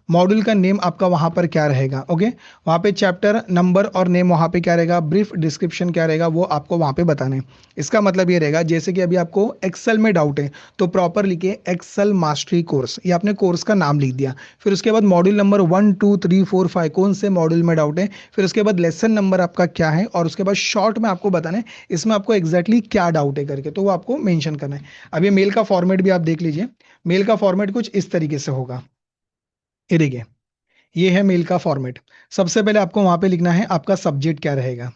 मॉड्यूल का नेम आपका वहां पर क्या रहेगा। ओके, वहां पे चैप्टर नंबर और नेम वहां पे क्या रहेगा, ब्रीफ डिस्क्रिप्शन क्या रहेगा, वो आपको वहां पे बताना है। इसका मतलब ये रहेगा, जैसे कि अभी आपको एक्सेल में डाउट है, तो प्रॉपर लिखिए एक्सेल मास्टरी कोर्स, ये आपने कोर्स का नाम लिख दिया। फिर उसके बाद मॉड्यूल नंबर 1 2 3 4 5, कौन से मॉड्यूल में डाउट है, फिर उसके बाद लेसन नंबर आपका क्या है, और उसके बाद शॉर्ट में आपको बताना है इसमें आपको एग्जैक्टली क्या डाउट है करके, तो वो आपको मेंशन करना है। अब ये मेल का फॉर्मेट भी आप देख लीजिए। मेल का फॉर्मेट कुछ इस तरीके से होगा। ये देखिए, ये है मेल का फॉर्मेट। सबसे पहले आपको वहां पे लिखना है आपका सब्जेक्ट क्या रहेगा।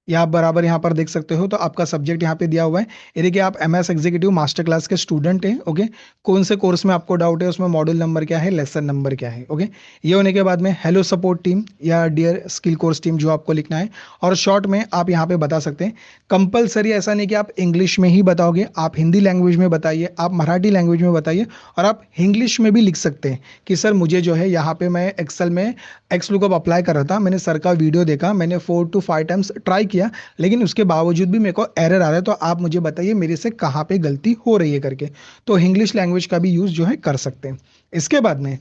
ये आप बराबर यहाँ पर देख सकते हो, तो आपका सब्जेक्ट यहाँ पे दिया हुआ है। ये देखिए, आप एमएस एग्जीक्यूटिव मास्टर क्लास के स्टूडेंट हैं। ओके, कौन से कोर्स में आपको डाउट है, उसमें मॉड्यूल नंबर क्या है, लेसन नंबर क्या है। ओके, ये होने के बाद में हेलो सपोर्ट टीम या डियर स्किल कोर्स टीम जो आपको लिखना है, और शॉर्ट में आप यहाँ पे बता सकते हैं। कंपलसरी ऐसा नहीं कि आप इंग्लिश में ही बताओगे, आप हिंदी लैंग्वेज में बताइए, आप मराठी लैंग्वेज में बताइए, और आप इंग्लिश में भी लिख सकते हैं कि सर मुझे जो है यहाँ पे मैं एक्सेल में एक्स लुकअप अप्लाई कर रहा था, मैंने सर का वीडियो देखा, मैंने 4 to 5 टाइम्स ट्राई किया, लेकिन उसके बावजूद भी मेरे को एरर आ रहा है, तो आप मुझे बताइए मेरे से कहाँ पे गलती हो रही है करके। तो इंग्लिश लैंग्वेज का भी यूज जो है कर सकते हैं। इसके बाद में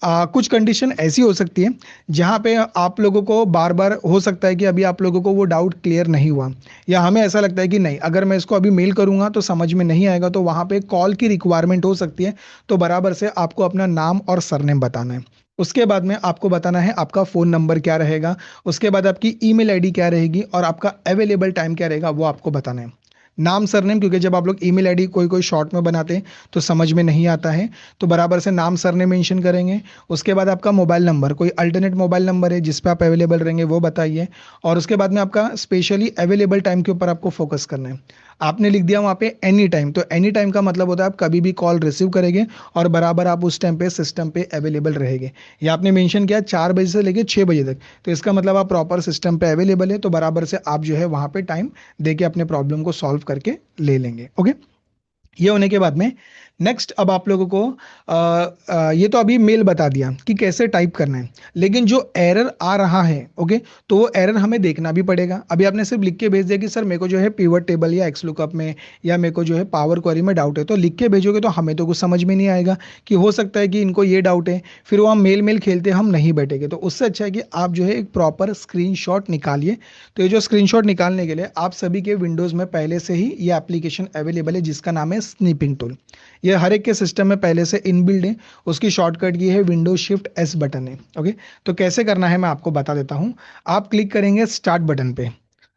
कुछ कंडीशन ऐसी हो सकती है जहाँ पे आप लोगों को बार बार हो सकता है कि अभी आप लोगों को वो डाउट क्लियर नहीं हुआ, या हमें ऐसा लगता है कि नहीं, अगर मैं इसको अभी मेल करूंगा तो समझ में नहीं आएगा, तो वहाँ पे कॉल की रिक्वायरमेंट हो सकती है। तो बराबर से आपको अपना नाम और सरनेम बताना है। उसके बाद में आपको बताना है आपका फ़ोन नंबर क्या रहेगा, उसके बाद आपकी ईमेल आईडी क्या रहेगी, और आपका अवेलेबल टाइम क्या रहेगा वो आपको बताना है। नाम सरनेम, क्योंकि जब आप लोग ईमेल आईडी कोई कोई शॉर्ट में बनाते हैं तो समझ में नहीं आता है, तो बराबर से नाम सरनेम मेंशन करेंगे। उसके बाद आपका मोबाइल नंबर, कोई अल्टरनेट मोबाइल नंबर है जिस पे आप अवेलेबल रहेंगे वो बताइए। और उसके बाद में आपका स्पेशली अवेलेबल टाइम के ऊपर आपको फोकस करना है। आपने लिख दिया वहाँ पे एनी टाइम, तो एनी टाइम का मतलब होता है आप कभी भी कॉल रिसीव करेंगे, और बराबर आप उस टाइम पे सिस्टम पे अवेलेबल रहेंगे। या आपने मेंशन किया 4 बजे से लेके 6 बजे तक, तो इसका मतलब आप प्रॉपर सिस्टम पे अवेलेबल है, तो बराबर से आप जो है वहाँ पे टाइम दे के अपने प्रॉब्लम को सॉल्व करके ले लेंगे। ओके, ये होने के बाद में नेक्स्ट, अब आप लोगों को ये तो अभी मेल बता दिया कि कैसे टाइप करना है, लेकिन जो एरर आ रहा है, ओके, तो वो एरर हमें देखना भी पड़ेगा। अभी आपने सिर्फ लिख के भेज दिया कि सर मेरे को जो है पिवट टेबल या एक्स लुकअप में, या मेरे को जो है पावर क्वेरी में डाउट है, तो लिख के भेजोगे तो हमें तो कुछ समझ में नहीं आएगा कि हो सकता है कि इनको ये डाउट है, फिर वो हम मेल मेल खेलते हम नहीं बैठेंगे। तो उससे अच्छा है कि आप जो है एक प्रॉपर स्क्रीनशॉट निकालिए। तो ये जो स्क्रीनशॉट निकालने के लिए आप सभी के विंडोज़ में पहले से ही ये एप्लीकेशन अवेलेबल है जिसका नाम है स्नीपिंग टूल। ये हर एक के सिस्टम में पहले से इनबिल्ड है। उसकी शॉर्टकट की है विंडो शिफ्ट एस बटन है। ओके, तो कैसे करना है मैं आपको बता देता हूं। आप क्लिक करेंगे स्टार्ट बटन पे।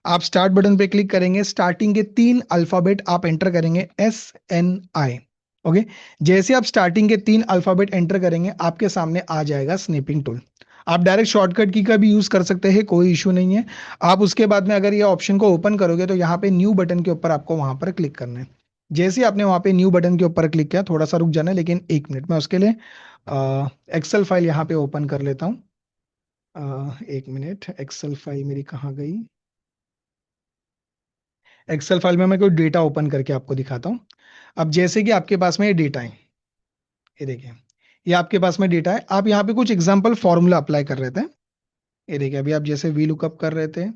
आप स्टार्ट बटन पे क्लिक करेंगे, स्टार्टिंग के 3 अल्फाबेट आप एंटर करेंगे, SNI। ओके, जैसे आप स्टार्टिंग के 3 अल्फाबेट एंटर करेंगे आपके सामने आ जाएगा स्नीपिंग टूल। आप डायरेक्ट शॉर्टकट की का भी यूज कर सकते हैं, कोई इशू नहीं है। आप उसके बाद में अगर ये ऑप्शन को ओपन करोगे तो यहाँ पे न्यू बटन के ऊपर आपको वहां पर क्लिक करना है। जैसे ही आपने वहां पे न्यू बटन के ऊपर क्लिक किया, थोड़ा सा रुक जाना है, लेकिन 1 मिनट में उसके लिए एक्सेल फाइल यहाँ पे ओपन कर लेता हूँ। 1 मिनट, एक्सेल फाइल मेरी कहाँ गई। एक्सेल फाइल में मैं कोई डेटा ओपन करके आपको दिखाता हूँ। अब जैसे कि आपके पास में ये डेटा है, ये देखिए, ये आपके पास में डेटा है। आप यहाँ पे कुछ एग्जाम्पल फॉर्मूला अप्लाई कर रहे थे। ये देखिए, अभी आप जैसे वी लुकअप कर रहे थे।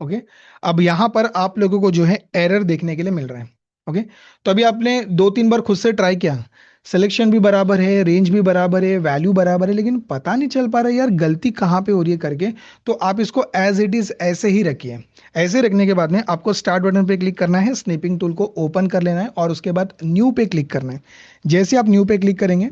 ओके, अब यहां पर आप लोगों को जो है एरर देखने के लिए मिल रहा है। ओके, तो अभी आपने 2 3 बार खुद से ट्राई किया, सिलेक्शन भी बराबर है, रेंज भी बराबर है, वैल्यू बराबर है, लेकिन पता नहीं चल पा रहा है यार गलती कहाँ पे हो रही है करके। तो आप इसको एज इट इज ऐसे ही रखिए। ऐसे रखने के बाद में आपको स्टार्ट बटन पे क्लिक करना है, स्निपिंग टूल को ओपन कर लेना है, और उसके बाद न्यू पे क्लिक करना है। जैसे आप न्यू पे क्लिक करेंगे,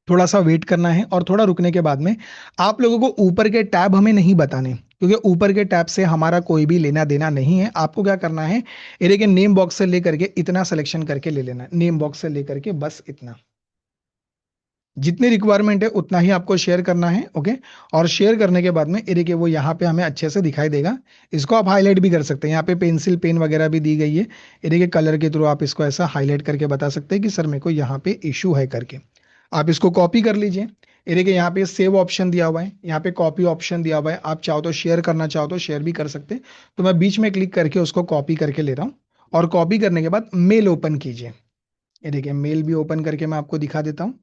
थोड़ा सा वेट करना है, और थोड़ा रुकने के बाद में आप लोगों को ऊपर के टैब हमें नहीं बताने, क्योंकि ऊपर के टैब से हमारा कोई भी लेना देना नहीं है। आपको क्या करना है, ये देखिए, नेम बॉक्स से लेकर के इतना सिलेक्शन करके ले लेना है, नेम बॉक्स से लेकर के बस इतना। जितनी रिक्वायरमेंट है उतना ही आपको शेयर करना है। ओके, और शेयर करने के बाद में ये देखिए वो यहाँ पे हमें अच्छे से दिखाई देगा। इसको आप हाईलाइट भी कर सकते हैं, यहाँ पे पेंसिल पेन वगैरह भी दी गई है। ये देखिए कलर के थ्रू आप इसको ऐसा हाईलाइट करके बता सकते हैं कि सर मेरे को यहाँ पे इशू है करके। आप इसको कॉपी कर लीजिए। ये देखिए यहाँ पे सेव ऑप्शन दिया हुआ है, यहाँ पे कॉपी ऑप्शन दिया हुआ है। आप चाहो तो शेयर करना चाहो तो शेयर भी कर सकते हैं। तो मैं बीच में क्लिक करके उसको कॉपी करके ले रहा हूँ। और कॉपी करने के बाद मेल ओपन कीजिए। ये देखिए मेल भी ओपन करके मैं आपको दिखा देता हूँ।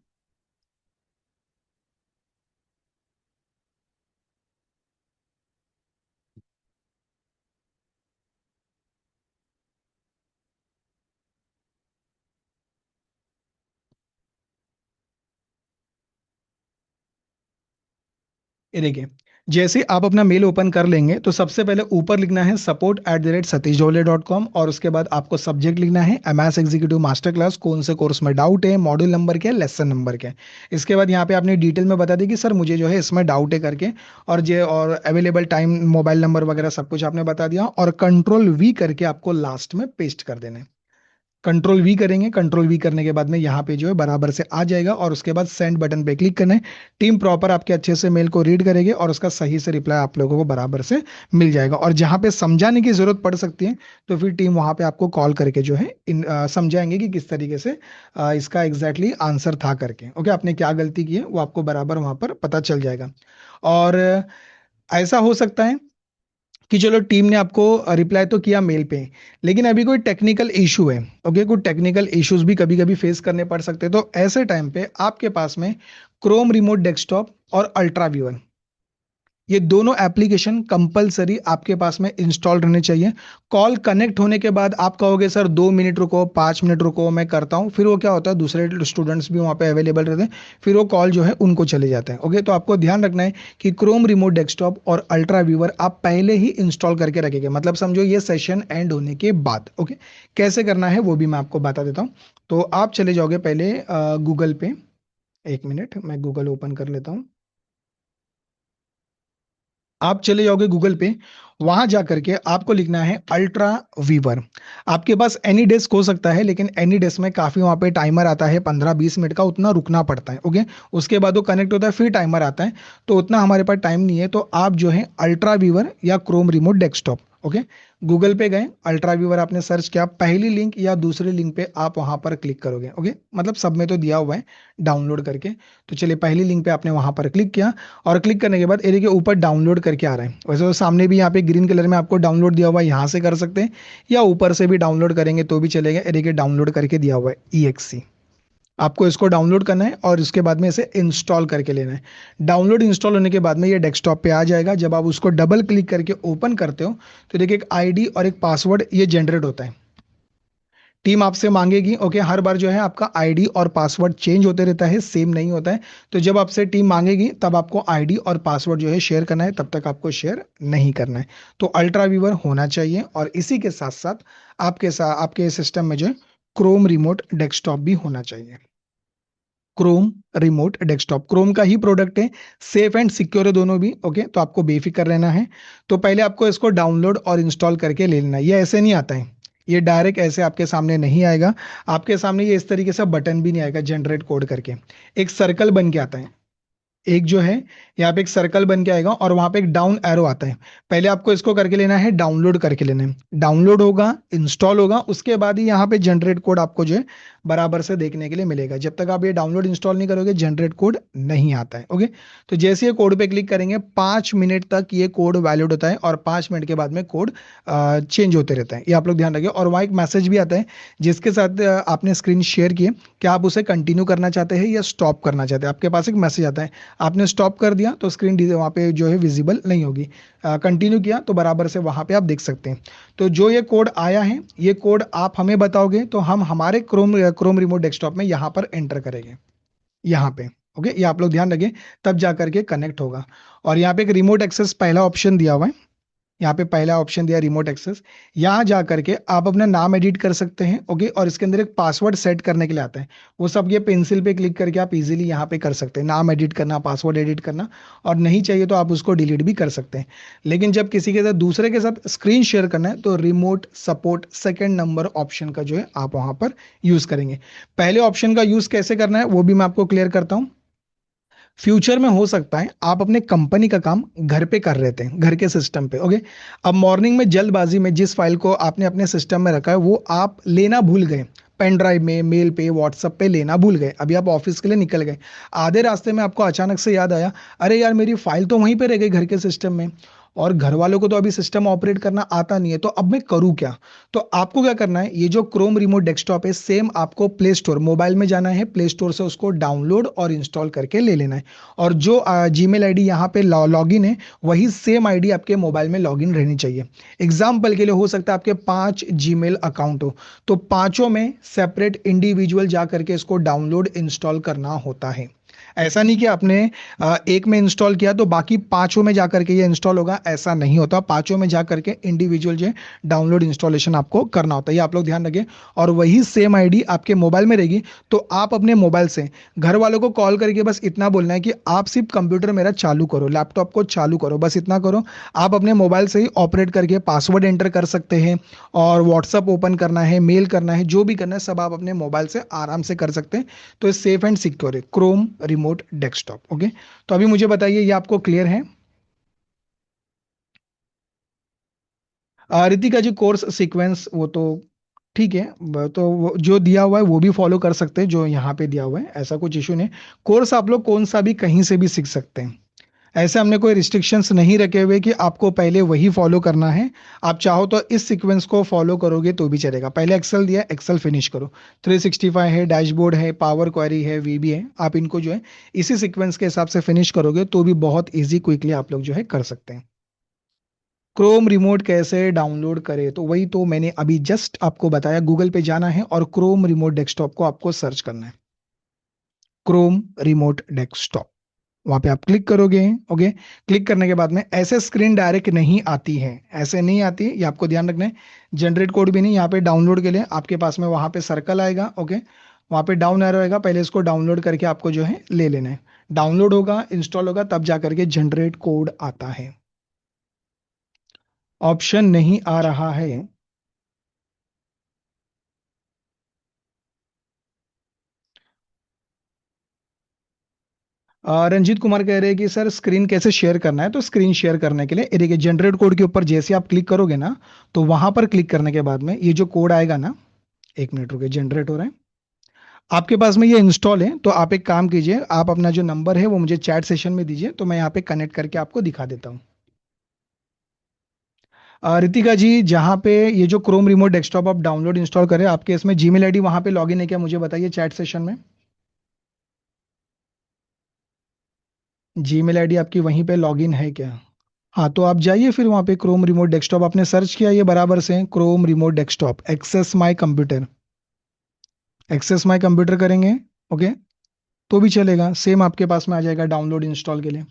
ये देखिए जैसे आप अपना मेल ओपन कर लेंगे तो सबसे पहले ऊपर लिखना है support@satish.com, और उसके बाद आपको सब्जेक्ट लिखना है MS एग्जीक्यूटिव मास्टर क्लास, कौन से कोर्स में डाउट है, मॉड्यूल नंबर क्या है, लेसन नंबर क्या है। इसके बाद यहाँ पे आपने डिटेल में बता दी कि सर मुझे जो है इसमें डाउट है करके, और अवेलेबल टाइम, मोबाइल नंबर वगैरह सब कुछ आपने बता दिया, और कंट्रोल V करके आपको लास्ट में पेस्ट कर देना है। कंट्रोल V करेंगे, कंट्रोल V करने के बाद में यहाँ पे जो है बराबर से आ जाएगा, और उसके बाद सेंड बटन पे क्लिक करना है। टीम प्रॉपर आपके अच्छे से मेल को रीड करेगी और उसका सही से रिप्लाई आप लोगों को बराबर से मिल जाएगा। और जहाँ पे समझाने की जरूरत पड़ सकती है तो फिर टीम वहाँ पे आपको कॉल करके जो है समझाएंगे कि किस तरीके से इसका एग्जैक्टली आंसर था करके। ओके, आपने क्या गलती की है वो आपको बराबर वहाँ पर पता चल जाएगा। और ऐसा हो सकता है कि चलो टीम ने आपको रिप्लाई तो किया मेल पे, लेकिन अभी कोई टेक्निकल इशू है। ओके, कोई टेक्निकल इश्यूज भी कभी कभी फेस करने पड़ सकते हैं। तो ऐसे टाइम पे आपके पास में क्रोम रिमोट डेस्कटॉप और अल्ट्रा व्यूअर, ये दोनों एप्लीकेशन कंपलसरी आपके पास में इंस्टॉल रहने चाहिए। कॉल कनेक्ट होने के बाद आप कहोगे सर 2 मिनट रुको, 5 मिनट रुको, मैं करता हूँ, फिर वो क्या होता है दूसरे स्टूडेंट्स भी वहाँ पे अवेलेबल रहते हैं, फिर वो कॉल जो है उनको चले जाते हैं। ओके, तो आपको ध्यान रखना है कि क्रोम रिमोट डेस्कटॉप और अल्ट्रा व्यूअर आप पहले ही इंस्टॉल करके रखेंगे, मतलब समझो ये सेशन एंड होने के बाद। ओके, कैसे करना है वो भी मैं आपको बता देता हूँ। तो आप चले जाओगे पहले गूगल पे। 1 मिनट, मैं गूगल ओपन कर लेता हूँ। आप चले जाओगे गूगल पे, वहां जा करके आपको लिखना है अल्ट्रा वीवर। आपके पास एनी डेस्क हो सकता है, लेकिन एनी डेस्क में काफी वहां पे टाइमर आता है 15-20 मिनट का, उतना रुकना पड़ता है। ओके, उसके बाद वो कनेक्ट होता है फिर टाइमर आता है, तो उतना हमारे पास टाइम नहीं है। तो आप जो है अल्ट्रा वीवर या Chrome remote desktop, okay, Google पे गए, अल्ट्रा व्यूवर आपने सर्च किया, पहली लिंक या दूसरी लिंक पे आप वहां पर क्लिक करोगे। ओके, मतलब सब में तो दिया हुआ है डाउनलोड करके। तो चलिए पहली लिंक पे आपने वहां पर क्लिक किया, और क्लिक करने के बाद एरिया के ऊपर डाउनलोड करके आ रहा है। वैसे तो सामने भी यहाँ पे ग्रीन कलर में आपको डाउनलोड दिया हुआ है, यहाँ से कर सकते हैं, या ऊपर से भी डाउनलोड करेंगे तो भी चलेगा। एरिया के डाउनलोड करके दिया हुआ है EXE, आपको इसको डाउनलोड करना है और इसके बाद में इसे इंस्टॉल करके लेना है। डाउनलोड इंस्टॉल होने के बाद में ये डेस्कटॉप पे आ जाएगा। जब आप उसको डबल क्लिक करके ओपन करते हो तो देखिए एक आईडी और एक पासवर्ड ये जनरेट होता है। टीम आपसे मांगेगी। ओके, हर बार जो है आपका आईडी और पासवर्ड चेंज होते रहता है, सेम नहीं होता है। तो जब आपसे टीम मांगेगी तब आपको आईडी और पासवर्ड जो है शेयर करना है, तब तक आपको शेयर नहीं करना है। तो अल्ट्रा व्यूवर होना चाहिए, और इसी के साथ साथ आपके सिस्टम में जो है क्रोम रिमोट डेस्कटॉप भी होना चाहिए। क्रोम रिमोट डेस्कटॉप क्रोम का ही प्रोडक्ट है, सेफ एंड सिक्योर है दोनों भी। ओके, तो आपको बेफिक्र रहना है। तो पहले आपको इसको डाउनलोड और इंस्टॉल करके ले लेना है। ये ऐसे नहीं आता है, ये डायरेक्ट ऐसे आपके सामने नहीं आएगा। आपके सामने ये इस तरीके से बटन भी नहीं आएगा जनरेट कोड करके, एक सर्कल बन के आता है। एक जो है यहाँ पे एक सर्कल बन के आएगा और वहां पे एक डाउन एरो आता है। पहले आपको इसको करके लेना है, डाउनलोड करके लेना है। डाउनलोड होगा, इंस्टॉल होगा, उसके बाद ही यहाँ पे जनरेट कोड आपको जो है बराबर से देखने के लिए मिलेगा। जब तक आप ये डाउनलोड इंस्टॉल नहीं करोगे जनरेट कोड नहीं आता है। ओके, तो जैसे ये कोड पे क्लिक करेंगे 5 मिनट तक ये कोड वैलिड होता है, और 5 मिनट के बाद में कोड चेंज होते रहता है। ये आप लोग ध्यान रखिए। और वहाँ एक मैसेज भी आता है जिसके साथ आपने स्क्रीन शेयर किए, क्या आप उसे कंटिन्यू करना चाहते हैं या स्टॉप करना चाहते हैं। आपके पास एक मैसेज आता है, आपने स्टॉप कर दिया तो स्क्रीन वहाँ पे जो है विजिबल नहीं होगी, कंटिन्यू किया तो बराबर से वहाँ पे आप देख सकते हैं। तो जो ये कोड आया है, ये कोड आप हमें बताओगे तो हम हमारे क्रोम रिमोट डेस्कटॉप में यहाँ पर एंटर करेंगे, यहाँ पे। ओके, ये आप लोग ध्यान रखें, तब जा करके कनेक्ट होगा। और यहाँ पे एक रिमोट एक्सेस पहला ऑप्शन दिया हुआ है, यहाँ पे पहला ऑप्शन दिया रिमोट एक्सेस। यहाँ जा करके आप अपना नाम एडिट कर सकते हैं। ओके, और इसके अंदर एक पासवर्ड सेट करने के लिए आता है, वो सब ये पेंसिल पे क्लिक करके आप इजीली यहाँ पे कर सकते हैं, नाम एडिट करना, पासवर्ड एडिट करना। और नहीं चाहिए तो आप उसको डिलीट भी कर सकते हैं। लेकिन जब किसी के साथ दूसरे के साथ स्क्रीन शेयर करना है तो remote support second number option का जो है आप वहां पर यूज करेंगे। पहले ऑप्शन का यूज कैसे करना है वो भी मैं आपको क्लियर करता हूँ। फ्यूचर में हो सकता है आप अपने कंपनी का काम घर पे कर रहे थे, घर के सिस्टम पे, ओके। अब मॉर्निंग में जल्दबाजी में जिस फाइल को आपने अपने सिस्टम में रखा है वो आप लेना भूल गए, पेन ड्राइव में, मेल पे, व्हाट्सएप पे लेना भूल गए, अभी आप ऑफिस के लिए निकल गए। आधे रास्ते में आपको अचानक से याद आया, अरे यार मेरी फाइल तो वहीं पे रह गई घर के सिस्टम में, और घर वालों को तो अभी सिस्टम ऑपरेट करना आता नहीं है, तो अब मैं करूँ क्या? तो आपको क्या करना है, ये जो क्रोम रिमोट डेस्कटॉप है, सेम आपको प्ले स्टोर, मोबाइल में जाना है, प्ले स्टोर से उसको डाउनलोड और इंस्टॉल करके ले लेना है। और जो जीमेल आईडी यहाँ पे लॉगिन है, वही सेम आईडी आपके मोबाइल में लॉगिन रहनी चाहिए। एग्जाम्पल के लिए हो सकता है आपके 5 जीमेल अकाउंट हो, तो पांचों में सेपरेट इंडिविजुअल जा करके इसको डाउनलोड इंस्टॉल करना होता है। ऐसा नहीं कि आपने एक में इंस्टॉल किया तो बाकी पांचों में जाकर के ये इंस्टॉल होगा, ऐसा नहीं होता। पांचों में जाकर के इंडिविजुअल जो डाउनलोड इंस्टॉलेशन आपको करना होता है, ये आप लोग ध्यान रखिए। और वही सेम आईडी आपके मोबाइल में रहेगी, तो आप अपने मोबाइल से घर वालों को कॉल करके बस इतना बोलना है कि आप सिर्फ कंप्यूटर मेरा चालू करो, लैपटॉप को चालू करो, बस इतना करो। आप अपने मोबाइल से ही ऑपरेट करके पासवर्ड एंटर कर सकते हैं, और व्हाट्सअप ओपन करना है, मेल करना है, जो भी करना है सब आप अपने मोबाइल से आराम से कर सकते हैं। तो ये सेफ एंड सिक्योर है, क्रोम रिमोट डेस्कटॉप, ओके। तो अभी मुझे बताइए, ये आपको क्लियर है? रितिका जी, कोर्स सीक्वेंस वो तो ठीक है, तो जो दिया हुआ है वो भी फॉलो कर सकते हैं, जो यहाँ पे दिया हुआ है, ऐसा कुछ इशू नहीं। कोर्स आप लोग कौन सा भी कहीं से भी सीख सकते हैं, ऐसे हमने कोई रिस्ट्रिक्शंस नहीं रखे हुए कि आपको पहले वही फॉलो करना है। आप चाहो तो इस सीक्वेंस को फॉलो करोगे तो भी चलेगा। पहले एक्सेल दिया, एक्सेल फिनिश करो। 365 है, डैशबोर्ड है, पावर क्वेरी है, वीबी है, आप इनको जो है इसी सीक्वेंस के हिसाब से फिनिश करोगे तो भी बहुत इजी क्विकली आप लोग जो है कर सकते हैं। क्रोम रिमोट कैसे डाउनलोड करें, तो वही तो मैंने अभी जस्ट आपको बताया। गूगल पे जाना है और क्रोम रिमोट डेस्कटॉप को आपको सर्च करना है, क्रोम रिमोट डेस्कटॉप, वहां पे आप क्लिक करोगे, ओके। क्लिक करने के बाद में ऐसे स्क्रीन डायरेक्ट नहीं आती है, ऐसे नहीं आती है, ये आपको ध्यान रखना है। जनरेट कोड भी नहीं, यहाँ पे डाउनलोड के लिए आपके पास में वहां पे सर्कल आएगा, ओके। वहां पे डाउन एरो आएगा, पहले इसको डाउनलोड करके आपको जो है ले लेना है। डाउनलोड होगा, इंस्टॉल होगा, तब जा करके जनरेट कोड आता है। ऑप्शन नहीं आ रहा है। रंजीत कुमार कह रहे हैं कि सर स्क्रीन कैसे शेयर करना है, तो स्क्रीन शेयर करने के लिए ये देखिए, जनरेट कोड के ऊपर जैसे आप क्लिक करोगे ना, तो वहां पर क्लिक करने के बाद में ये जो कोड आएगा ना, एक मिनट रुके, जनरेट हो रहा है। आपके पास में ये इंस्टॉल है, तो आप एक काम कीजिए, आप अपना जो नंबर है वो मुझे चैट सेशन में दीजिए, तो मैं यहाँ पे कनेक्ट करके आपको दिखा देता हूँ। रितिका जी, जहाँ पे ये जो क्रोम रिमोट डेस्कटॉप आप डाउनलोड इंस्टॉल करें, आपके इसमें जीमेल आईडी वहां पे लॉगिन है क्या, मुझे बताइए चैट सेशन में। जीमेल आईडी आपकी वहीं पे लॉगिन है क्या? हाँ, तो आप जाइए फिर वहाँ पे, क्रोम रिमोट डेस्कटॉप आपने सर्च किया, ये बराबर से Chrome remote desktop, access my computer, access my computer करेंगे, ओके, तो भी चलेगा, सेम आपके पास में आ जाएगा डाउनलोड इंस्टॉल के लिए।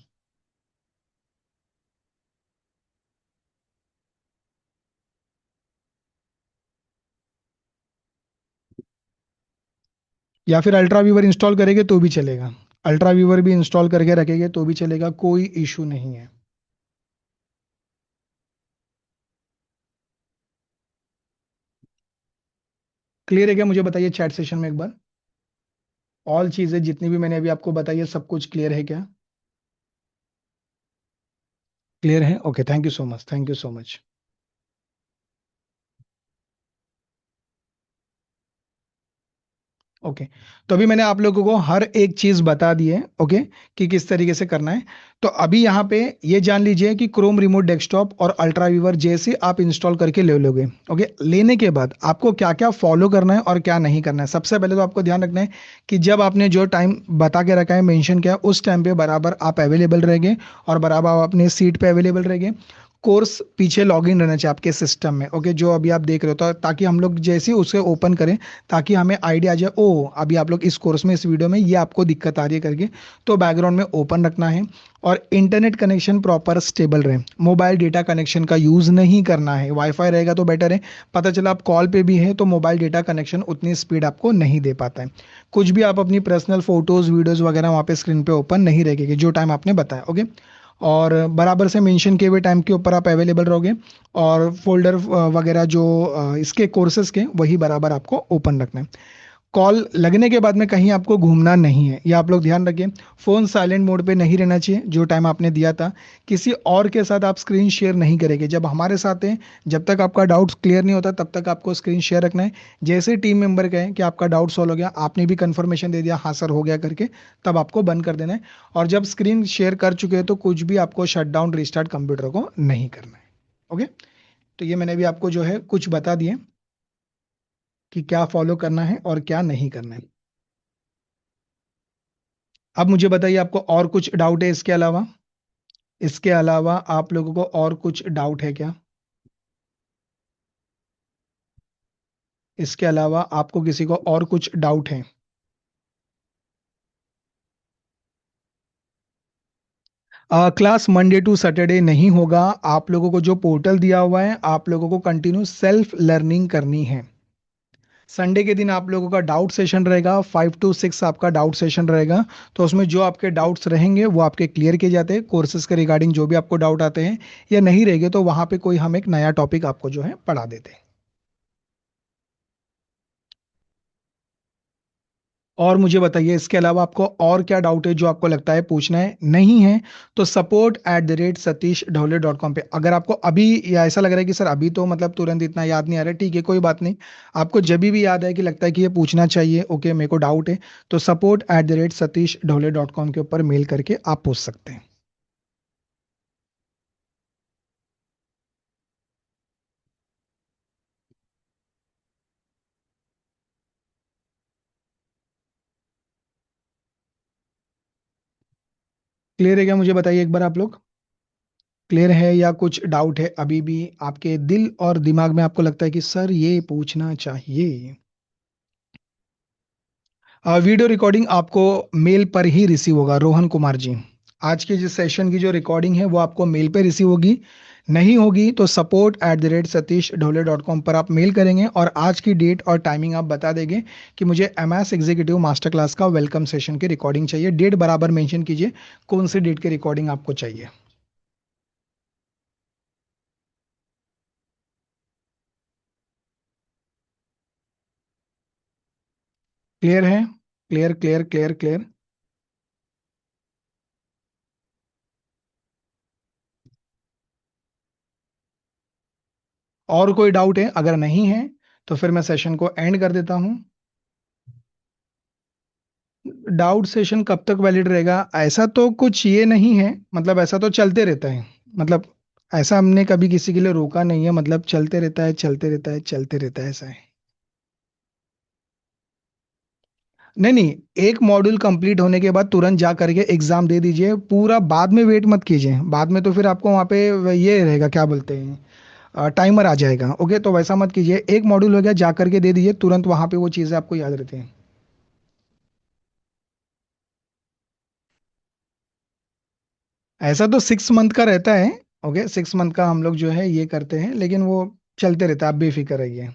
या फिर अल्ट्रा व्यूवर इंस्टॉल करेंगे तो भी चलेगा, अल्ट्रा व्यूवर भी इंस्टॉल करके रखेंगे तो भी चलेगा, कोई इशू नहीं है। क्लियर है क्या, मुझे बताइए चैट सेशन में एक बार। ऑल चीजें जितनी भी मैंने अभी आपको बताई है, सब कुछ क्लियर है क्या? क्लियर है, okay, thank you so much, thank you so much. Okay, तो अभी मैंने आप लोगों को हर एक चीज बता दी है, ओके, कि किस तरीके से करना है। तो अभी यहाँ पे ये जान लीजिए कि क्रोम रिमोट डेस्कटॉप और अल्ट्रा व्यूवर जैसे आप इंस्टॉल करके ले लोगे, ओके, लेने के बाद आपको क्या क्या फॉलो करना है और क्या नहीं करना है। सबसे पहले तो आपको ध्यान रखना है कि जब आपने जो टाइम बता के रखा है, मेंशन किया, उस टाइम पे बराबर आप अवेलेबल रहेंगे, और बराबर आप अपने सीट पे अवेलेबल रहेंगे। कोर्स पीछे लॉगिन रहना चाहिए आपके सिस्टम में, ओके, जो अभी आप देख रहे हो, तो ताकि हम लोग जैसे ही उसे ओपन करें, ताकि हमें आइडिया आ जाए, ओ अभी आप लोग इस कोर्स में, इस वीडियो में ये आपको दिक्कत आ रही है करके, तो बैकग्राउंड में ओपन रखना है। और इंटरनेट कनेक्शन प्रॉपर स्टेबल रहे, मोबाइल डेटा कनेक्शन का यूज़ नहीं करना है, वाईफाई रहेगा तो बेटर है। पता चला आप कॉल पे भी है तो मोबाइल डेटा कनेक्शन उतनी स्पीड आपको नहीं दे पाता है। कुछ भी आप अपनी पर्सनल फोटोज वीडियोज वगैरह वहाँ पे स्क्रीन पे ओपन नहीं रहेगी, जो टाइम आपने बताया, ओके। और बराबर से मेंशन किए हुए टाइम के ऊपर आप अवेलेबल रहोगे, और फोल्डर वगैरह जो इसके कोर्सेज के, वही बराबर आपको ओपन रखना है। कॉल लगने के बाद में कहीं आपको घूमना नहीं है, ये आप लोग ध्यान रखें। फोन साइलेंट मोड पे नहीं रहना चाहिए जो टाइम आपने दिया था। किसी और के साथ आप स्क्रीन शेयर नहीं करेंगे जब हमारे साथ हैं। जब तक आपका डाउट्स क्लियर नहीं होता तब तक आपको स्क्रीन शेयर रखना है। जैसे टीम मेंबर कहें कि आपका डाउट सॉल्व हो गया, आपने भी कंफर्मेशन दे दिया हाँ सर हो गया करके, तब आपको बंद कर देना है। और जब स्क्रीन शेयर कर चुके हैं तो कुछ भी आपको शट डाउन रिस्टार्ट कंप्यूटर को नहीं करना है। ओके। तो ये मैंने भी आपको जो है कुछ बता दिए कि क्या फॉलो करना है और क्या नहीं करना है। अब मुझे बताइए आपको और कुछ डाउट है इसके अलावा? इसके अलावा आप लोगों को और कुछ डाउट है क्या? इसके अलावा आपको किसी को और कुछ डाउट है? क्लास मंडे टू सैटरडे नहीं होगा। आप लोगों को जो पोर्टल दिया हुआ है आप लोगों को कंटिन्यू सेल्फ लर्निंग करनी है। संडे के दिन आप लोगों का डाउट सेशन रहेगा, 5 to 6 आपका डाउट सेशन रहेगा। तो उसमें जो आपके डाउट्स रहेंगे वो आपके क्लियर किए जाते हैं, कोर्सेज के रिगार्डिंग जो भी आपको डाउट आते हैं। या नहीं रहेंगे तो वहां पे कोई हम एक नया टॉपिक आपको जो है पढ़ा देते हैं। और मुझे बताइए इसके अलावा आपको और क्या डाउट है जो आपको लगता है पूछना है? नहीं है तो support@satish dhole.com पे, अगर आपको अभी या ऐसा लग रहा है कि सर अभी तो मतलब तुरंत इतना याद नहीं आ रहा है, ठीक है कोई बात नहीं। आपको जब भी याद है कि लगता है कि ये पूछना चाहिए, ओके मेरे को डाउट है, तो support@satish dhole.com के ऊपर मेल करके आप पूछ सकते हैं। क्लियर है क्या? मुझे बताइए एक बार आप लोग। क्लियर है या कुछ डाउट है अभी भी आपके दिल और दिमाग में? आपको लगता है कि सर ये पूछना चाहिए। वीडियो रिकॉर्डिंग आपको मेल पर ही रिसीव होगा रोहन कुमार जी। आज के जिस सेशन की जो रिकॉर्डिंग है वो आपको मेल पे रिसीव होगी। नहीं होगी तो support@satish dhole.com पर आप मेल करेंगे और आज की डेट और टाइमिंग आप बता देंगे कि मुझे MS एग्जीक्यूटिव मास्टर क्लास का वेलकम सेशन की रिकॉर्डिंग चाहिए। डेट बराबर मेंशन कीजिए कौन सी डेट की रिकॉर्डिंग आपको चाहिए। क्लियर है? Clear clear clear clear. और कोई डाउट है? अगर नहीं है तो फिर मैं सेशन को एंड कर देता हूं। डाउट सेशन कब तक वैलिड रहेगा ऐसा तो कुछ ये नहीं है, मतलब ऐसा तो चलते रहता है। मतलब ऐसा हमने कभी किसी के लिए रोका नहीं है, मतलब चलते रहता है चलते रहता है चलते रहता है ऐसा है। नहीं नहीं, एक मॉड्यूल कंप्लीट होने के बाद तुरंत जा करके एग्जाम दे दीजिए, पूरा बाद में वेट मत कीजिए। बाद में तो फिर आपको वहाँ पे ये रहेगा क्या बोलते हैं, टाइमर आ जाएगा। ओके तो वैसा मत कीजिए, एक मॉड्यूल हो गया जा करके दे दीजिए तुरंत, वहाँ पे वो चीज़ें आपको याद रहती हैं। ऐसा तो 6 मंथ का रहता है। ओके 6 मंथ का हम लोग जो है ये करते हैं, लेकिन वो चलते रहता है, आप बेफिक्र रहिए।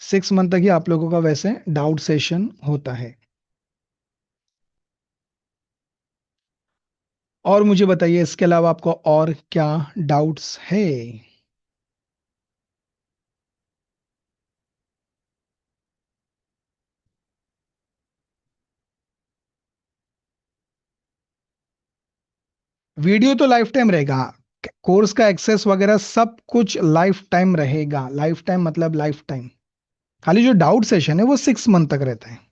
6 मंथ तक ही आप लोगों का वैसे डाउट सेशन होता है। और मुझे बताइए इसके अलावा आपको और क्या डाउट्स है? वीडियो तो लाइफ टाइम रहेगा। कोर्स का एक्सेस वगैरह सब कुछ लाइफ टाइम रहेगा। लाइफ टाइम मतलब लाइफ टाइम। खाली जो डाउट सेशन है वो 6 मंथ तक रहता है।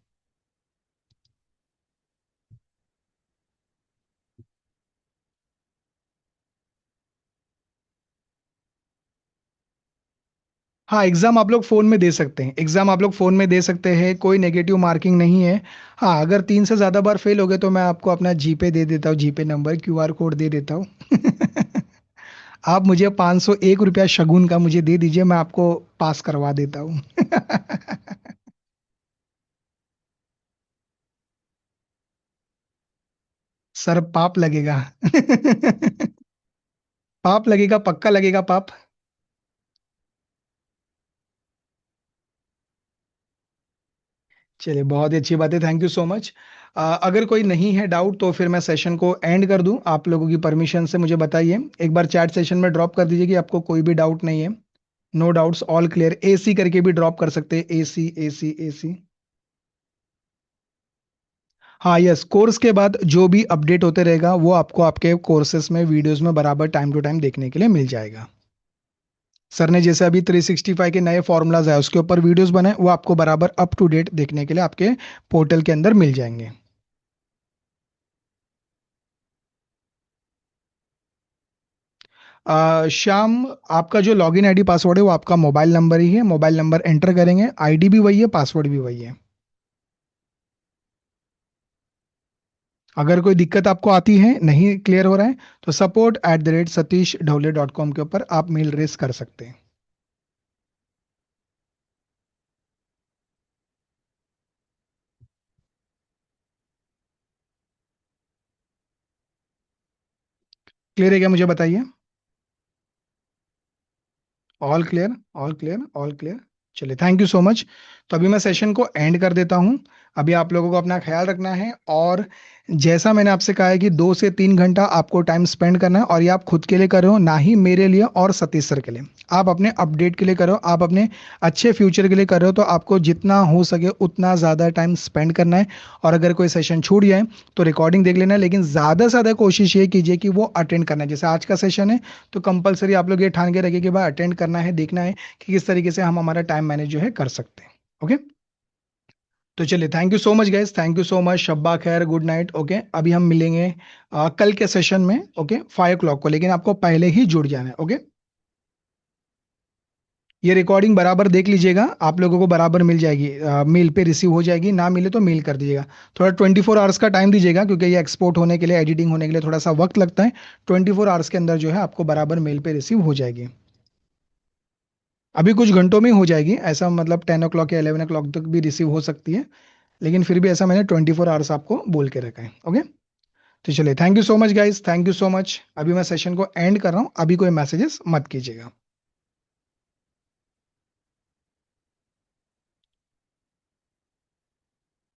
हाँ एग्जाम आप लोग फोन में दे सकते हैं, एग्जाम आप लोग फोन में दे सकते हैं, कोई नेगेटिव मार्किंग नहीं है। हाँ अगर 3 से ज्यादा बार फेल हो गए तो मैं आपको अपना जीपे दे देता हूँ, जीपे नंबर QR कोड दे देता हूँ। आप मुझे 501 रुपया शगुन का मुझे दे दीजिए, मैं आपको पास करवा देता हूँ। सर पाप लगेगा। पाप लगेगा, पक्का लगेगा पाप। चलिए, बहुत ही अच्छी बात है, थैंक यू सो मच। अगर कोई नहीं है डाउट तो फिर मैं सेशन को एंड कर दूं आप लोगों की परमिशन से। मुझे बताइए, एक बार चैट सेशन में ड्रॉप कर दीजिए कि आपको कोई भी डाउट नहीं है। No doubts, all clear, AC करके भी ड्रॉप कर सकते हैं, एसी एसी एसी। हाँ यस, कोर्स के बाद जो भी अपडेट होते रहेगा वो आपको आपके कोर्सेज में वीडियोस में बराबर टाइम टू टाइम देखने के लिए मिल जाएगा। सर ने जैसे अभी 365 के नए फॉर्मूलाज है उसके ऊपर वीडियोस बनाए, वो आपको बराबर अप टू डेट देखने के लिए आपके पोर्टल के अंदर मिल जाएंगे। श्याम, आपका जो लॉगिन आईडी पासवर्ड है वो आपका मोबाइल नंबर ही है, मोबाइल नंबर एंटर करेंगे, आईडी भी वही है, पासवर्ड भी वही है। अगर कोई दिक्कत आपको आती है, नहीं क्लियर हो रहा है, तो support@satish dhole.com के ऊपर आप मेल रेस कर सकते हैं। क्लियर है क्या, मुझे बताइए। All clear, all clear, all clear. चलिए, थैंक यू सो मच। तो अभी मैं सेशन को एंड कर देता हूं। अभी आप लोगों को अपना ख्याल रखना है, और जैसा मैंने आपसे कहा है कि 2 से 3 घंटा आपको टाइम स्पेंड करना है, और ये आप खुद के लिए कर रहे हो, ना ही मेरे लिए और सतीश सर के लिए। आप अपने अपडेट के लिए कर रहे हो, आप अपने अच्छे फ्यूचर के लिए कर रहे हो, तो आपको जितना हो सके उतना ज़्यादा टाइम स्पेंड करना है। और अगर कोई सेशन छूट जाए तो रिकॉर्डिंग देख लेना है, लेकिन ज़्यादा से ज़्यादा कोशिश ये कीजिए कि वो अटेंड करना है। जैसे आज का सेशन है तो कंपलसरी आप लोग ये ठान के रखिए कि भाई अटेंड करना है, देखना है कि किस तरीके से हम हमारा टाइम मैनेज जो है कर सकते हैं। ओके। तो चलिए, thank you so much guys, thank you so much, शब्बा खैर, गुड नाइट। ओके, अभी हम मिलेंगे कल के सेशन में, ओके, 5 o'clock को, लेकिन आपको पहले ही जुड़ जाना है। ओके, ये रिकॉर्डिंग बराबर देख लीजिएगा, आप लोगों को बराबर मिल जाएगी, मेल पे रिसीव हो जाएगी, ना मिले तो मेल कर दीजिएगा। थोड़ा 24 आवर्स का टाइम दीजिएगा, क्योंकि ये एक्सपोर्ट होने के लिए, एडिटिंग होने के लिए थोड़ा सा वक्त लगता है। 24 आवर्स के अंदर जो है आपको बराबर मेल पे रिसीव हो जाएगी। अभी कुछ घंटों में ही हो जाएगी, ऐसा मतलब 10 o'clock या 11 o'clock तक भी रिसीव हो सकती है, लेकिन फिर भी ऐसा मैंने 24 आवर्स आपको बोल के रखा है। ओके। तो चलिए, thank you so much guys, thank you so much. अभी मैं सेशन को एंड कर रहा हूँ, अभी कोई मैसेजेस मत कीजिएगा।